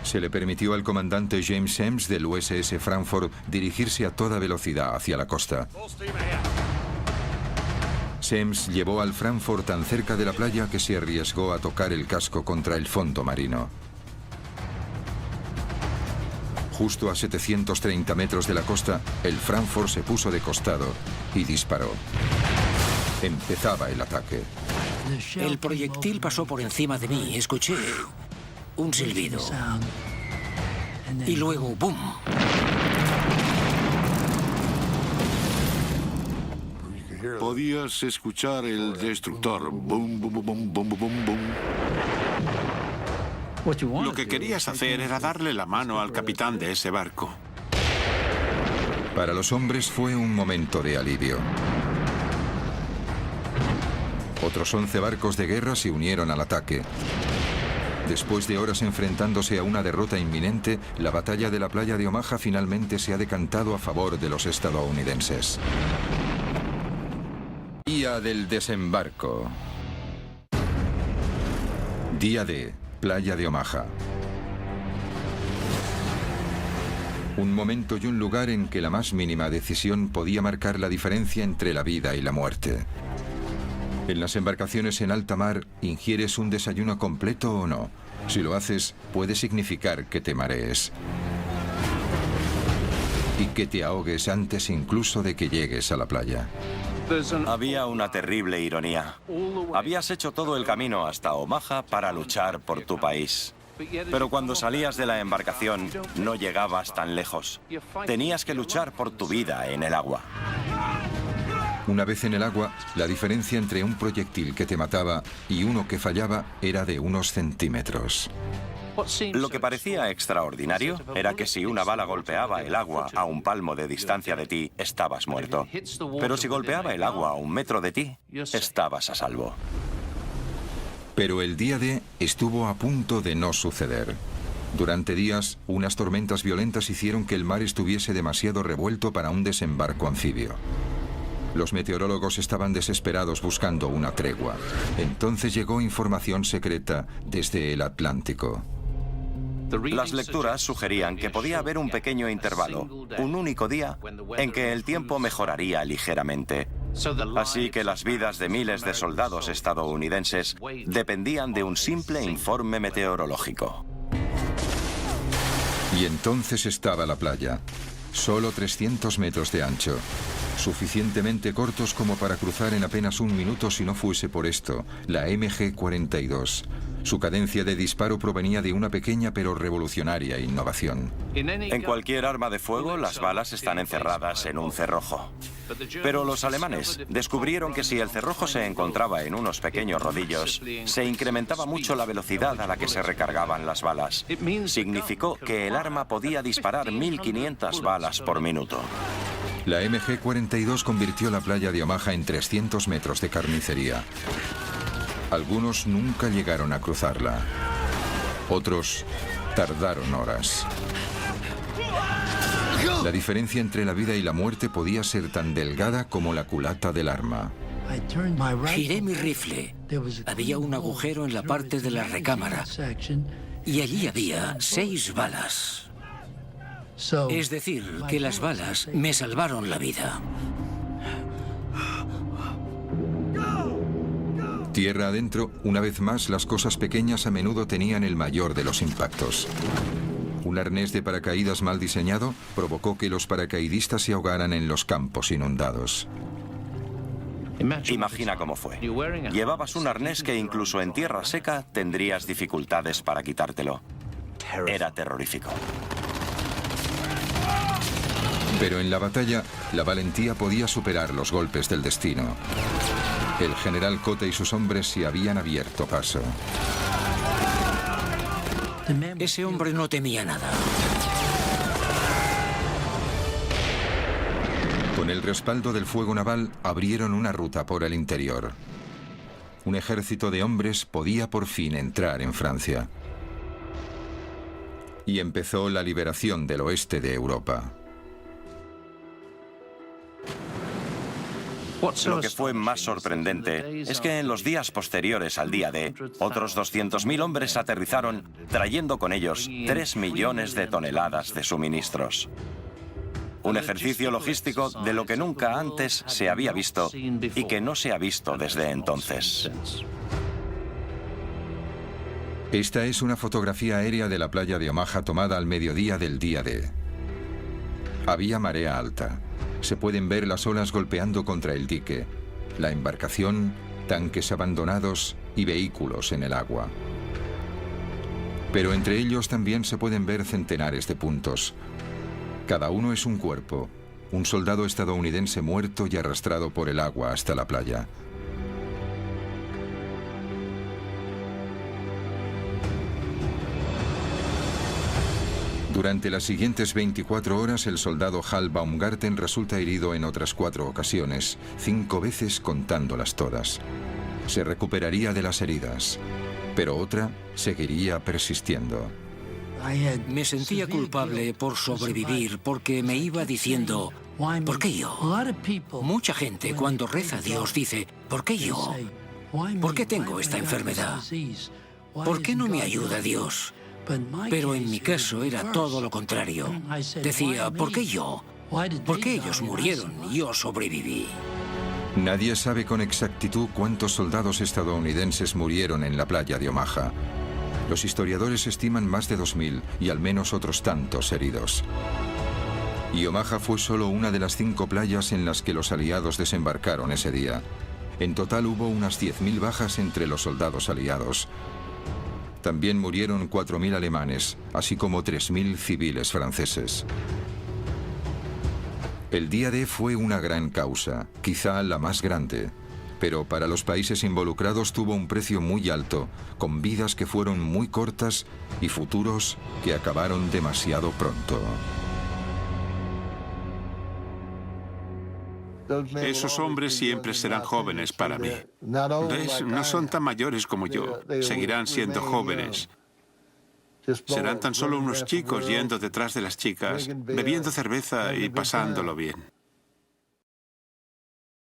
Speaker 1: Se le permitió al comandante James Semmes del USS Frankfurt dirigirse a toda velocidad hacia la costa. Semmes llevó al Frankfurt tan cerca de la playa que se arriesgó a tocar el casco contra el fondo marino. Justo a 730 metros de la costa, el Frankfurt se puso de costado y disparó. Empezaba el ataque.
Speaker 2: El proyectil pasó por encima de mí. Escuché un silbido. Y luego, ¡boom!
Speaker 7: Podías escuchar el destructor. Boom, boom, boom, boom, boom, boom.
Speaker 5: Lo que querías hacer era darle la mano al capitán de ese barco.
Speaker 1: Para los hombres fue un momento de alivio. Otros 11 barcos de guerra se unieron al ataque. Después de horas enfrentándose a una derrota inminente, la batalla de la playa de Omaha finalmente se ha decantado a favor de los estadounidenses. Día del desembarco. Día D, playa de Omaha. Un momento y un lugar en que la más mínima decisión podía marcar la diferencia entre la vida y la muerte. En las embarcaciones en alta mar, ¿ingieres un desayuno completo o no? Si lo haces, puede significar que te marees. Y que te ahogues antes incluso de que llegues a la playa.
Speaker 3: Había una terrible ironía. Habías hecho todo el camino hasta Omaha para luchar por tu país. Pero cuando salías de la embarcación, no llegabas tan lejos. Tenías que luchar por tu vida en el agua.
Speaker 1: Una vez en el agua, la diferencia entre un proyectil que te mataba y uno que fallaba era de unos centímetros.
Speaker 3: Lo que parecía extraordinario era que si una bala golpeaba el agua a un palmo de distancia de ti, estabas muerto. Pero si golpeaba el agua a 1 metro de ti, estabas a salvo.
Speaker 1: Pero el día D estuvo a punto de no suceder. Durante días, unas tormentas violentas hicieron que el mar estuviese demasiado revuelto para un desembarco anfibio. Los meteorólogos estaban desesperados buscando una tregua. Entonces llegó información secreta desde el Atlántico.
Speaker 3: Las lecturas sugerían que podía haber un pequeño intervalo, un único día, en que el tiempo mejoraría ligeramente. Así que las vidas de miles de soldados estadounidenses dependían de un simple informe meteorológico.
Speaker 1: Y entonces estaba la playa. Solo 300 metros de ancho. Suficientemente cortos como para cruzar en apenas 1 minuto si no fuese por esto, la MG-42. Su cadencia de disparo provenía de una pequeña pero revolucionaria innovación.
Speaker 3: En cualquier arma de fuego, las balas están encerradas en un cerrojo. Pero los alemanes descubrieron que si el cerrojo se encontraba en unos pequeños rodillos, se incrementaba mucho la velocidad a la que se recargaban las balas. Significó que el arma podía disparar 1500 balas por minuto.
Speaker 1: La MG-42 convirtió la playa de Omaha en 300 metros de carnicería. Algunos nunca llegaron a cruzarla. Otros tardaron horas. La diferencia entre la vida y la muerte podía ser tan delgada como la culata del arma.
Speaker 2: Giré mi rifle. Había un agujero en la parte de la recámara. Y allí había 6 balas. Es decir, que las balas me salvaron la vida.
Speaker 1: Tierra adentro, una vez más, las cosas pequeñas a menudo tenían el mayor de los impactos. Un arnés de paracaídas mal diseñado provocó que los paracaidistas se ahogaran en los campos inundados.
Speaker 3: Imagina cómo fue. Llevabas un arnés que incluso en tierra seca tendrías dificultades para quitártelo. Era terrorífico.
Speaker 1: Pero en la batalla, la valentía podía superar los golpes del destino. El general Cote y sus hombres se habían abierto paso.
Speaker 2: Ese hombre no temía nada.
Speaker 1: Con el respaldo del fuego naval, abrieron una ruta por el interior. Un ejército de hombres podía por fin entrar en Francia. Y empezó la liberación del oeste de Europa.
Speaker 3: Lo que fue más sorprendente es que en los días posteriores al día D, otros 200.000 hombres aterrizaron trayendo con ellos 3 millones de toneladas de suministros. Un ejercicio logístico de lo que nunca antes se había visto y que no se ha visto desde entonces.
Speaker 1: Esta es una fotografía aérea de la playa de Omaha tomada al mediodía del día D. Había marea alta. Se pueden ver las olas golpeando contra el dique, la embarcación, tanques abandonados y vehículos en el agua. Pero entre ellos también se pueden ver centenares de puntos. Cada uno es un cuerpo, un soldado estadounidense muerto y arrastrado por el agua hasta la playa. Durante las siguientes 24 horas, el soldado Hal Baumgarten resulta herido en otras 4 ocasiones, 5 veces contándolas todas. Se recuperaría de las heridas, pero otra seguiría persistiendo.
Speaker 2: Me sentía culpable por sobrevivir porque me iba diciendo, ¿por qué yo? Mucha gente cuando reza a Dios dice, ¿por qué yo? ¿Por qué tengo esta enfermedad? ¿Por qué no me ayuda Dios? Pero en mi caso era todo lo contrario. Decía, ¿por qué yo? ¿Por qué ellos murieron y yo sobreviví?
Speaker 1: Nadie sabe con exactitud cuántos soldados estadounidenses murieron en la playa de Omaha. Los historiadores estiman más de 2.000 y al menos otros tantos heridos. Y Omaha fue solo una de las 5 playas en las que los aliados desembarcaron ese día. En total hubo unas 10.000 bajas entre los soldados aliados. También murieron 4.000 alemanes, así como 3.000 civiles franceses. El día D fue una gran causa, quizá la más grande, pero para los países involucrados tuvo un precio muy alto, con vidas que fueron muy cortas y futuros que acabaron demasiado pronto.
Speaker 5: Esos hombres siempre serán jóvenes para mí. ¿Ves? No son tan mayores como yo. Seguirán siendo jóvenes. Serán tan solo unos chicos yendo detrás de las chicas, bebiendo cerveza y pasándolo bien.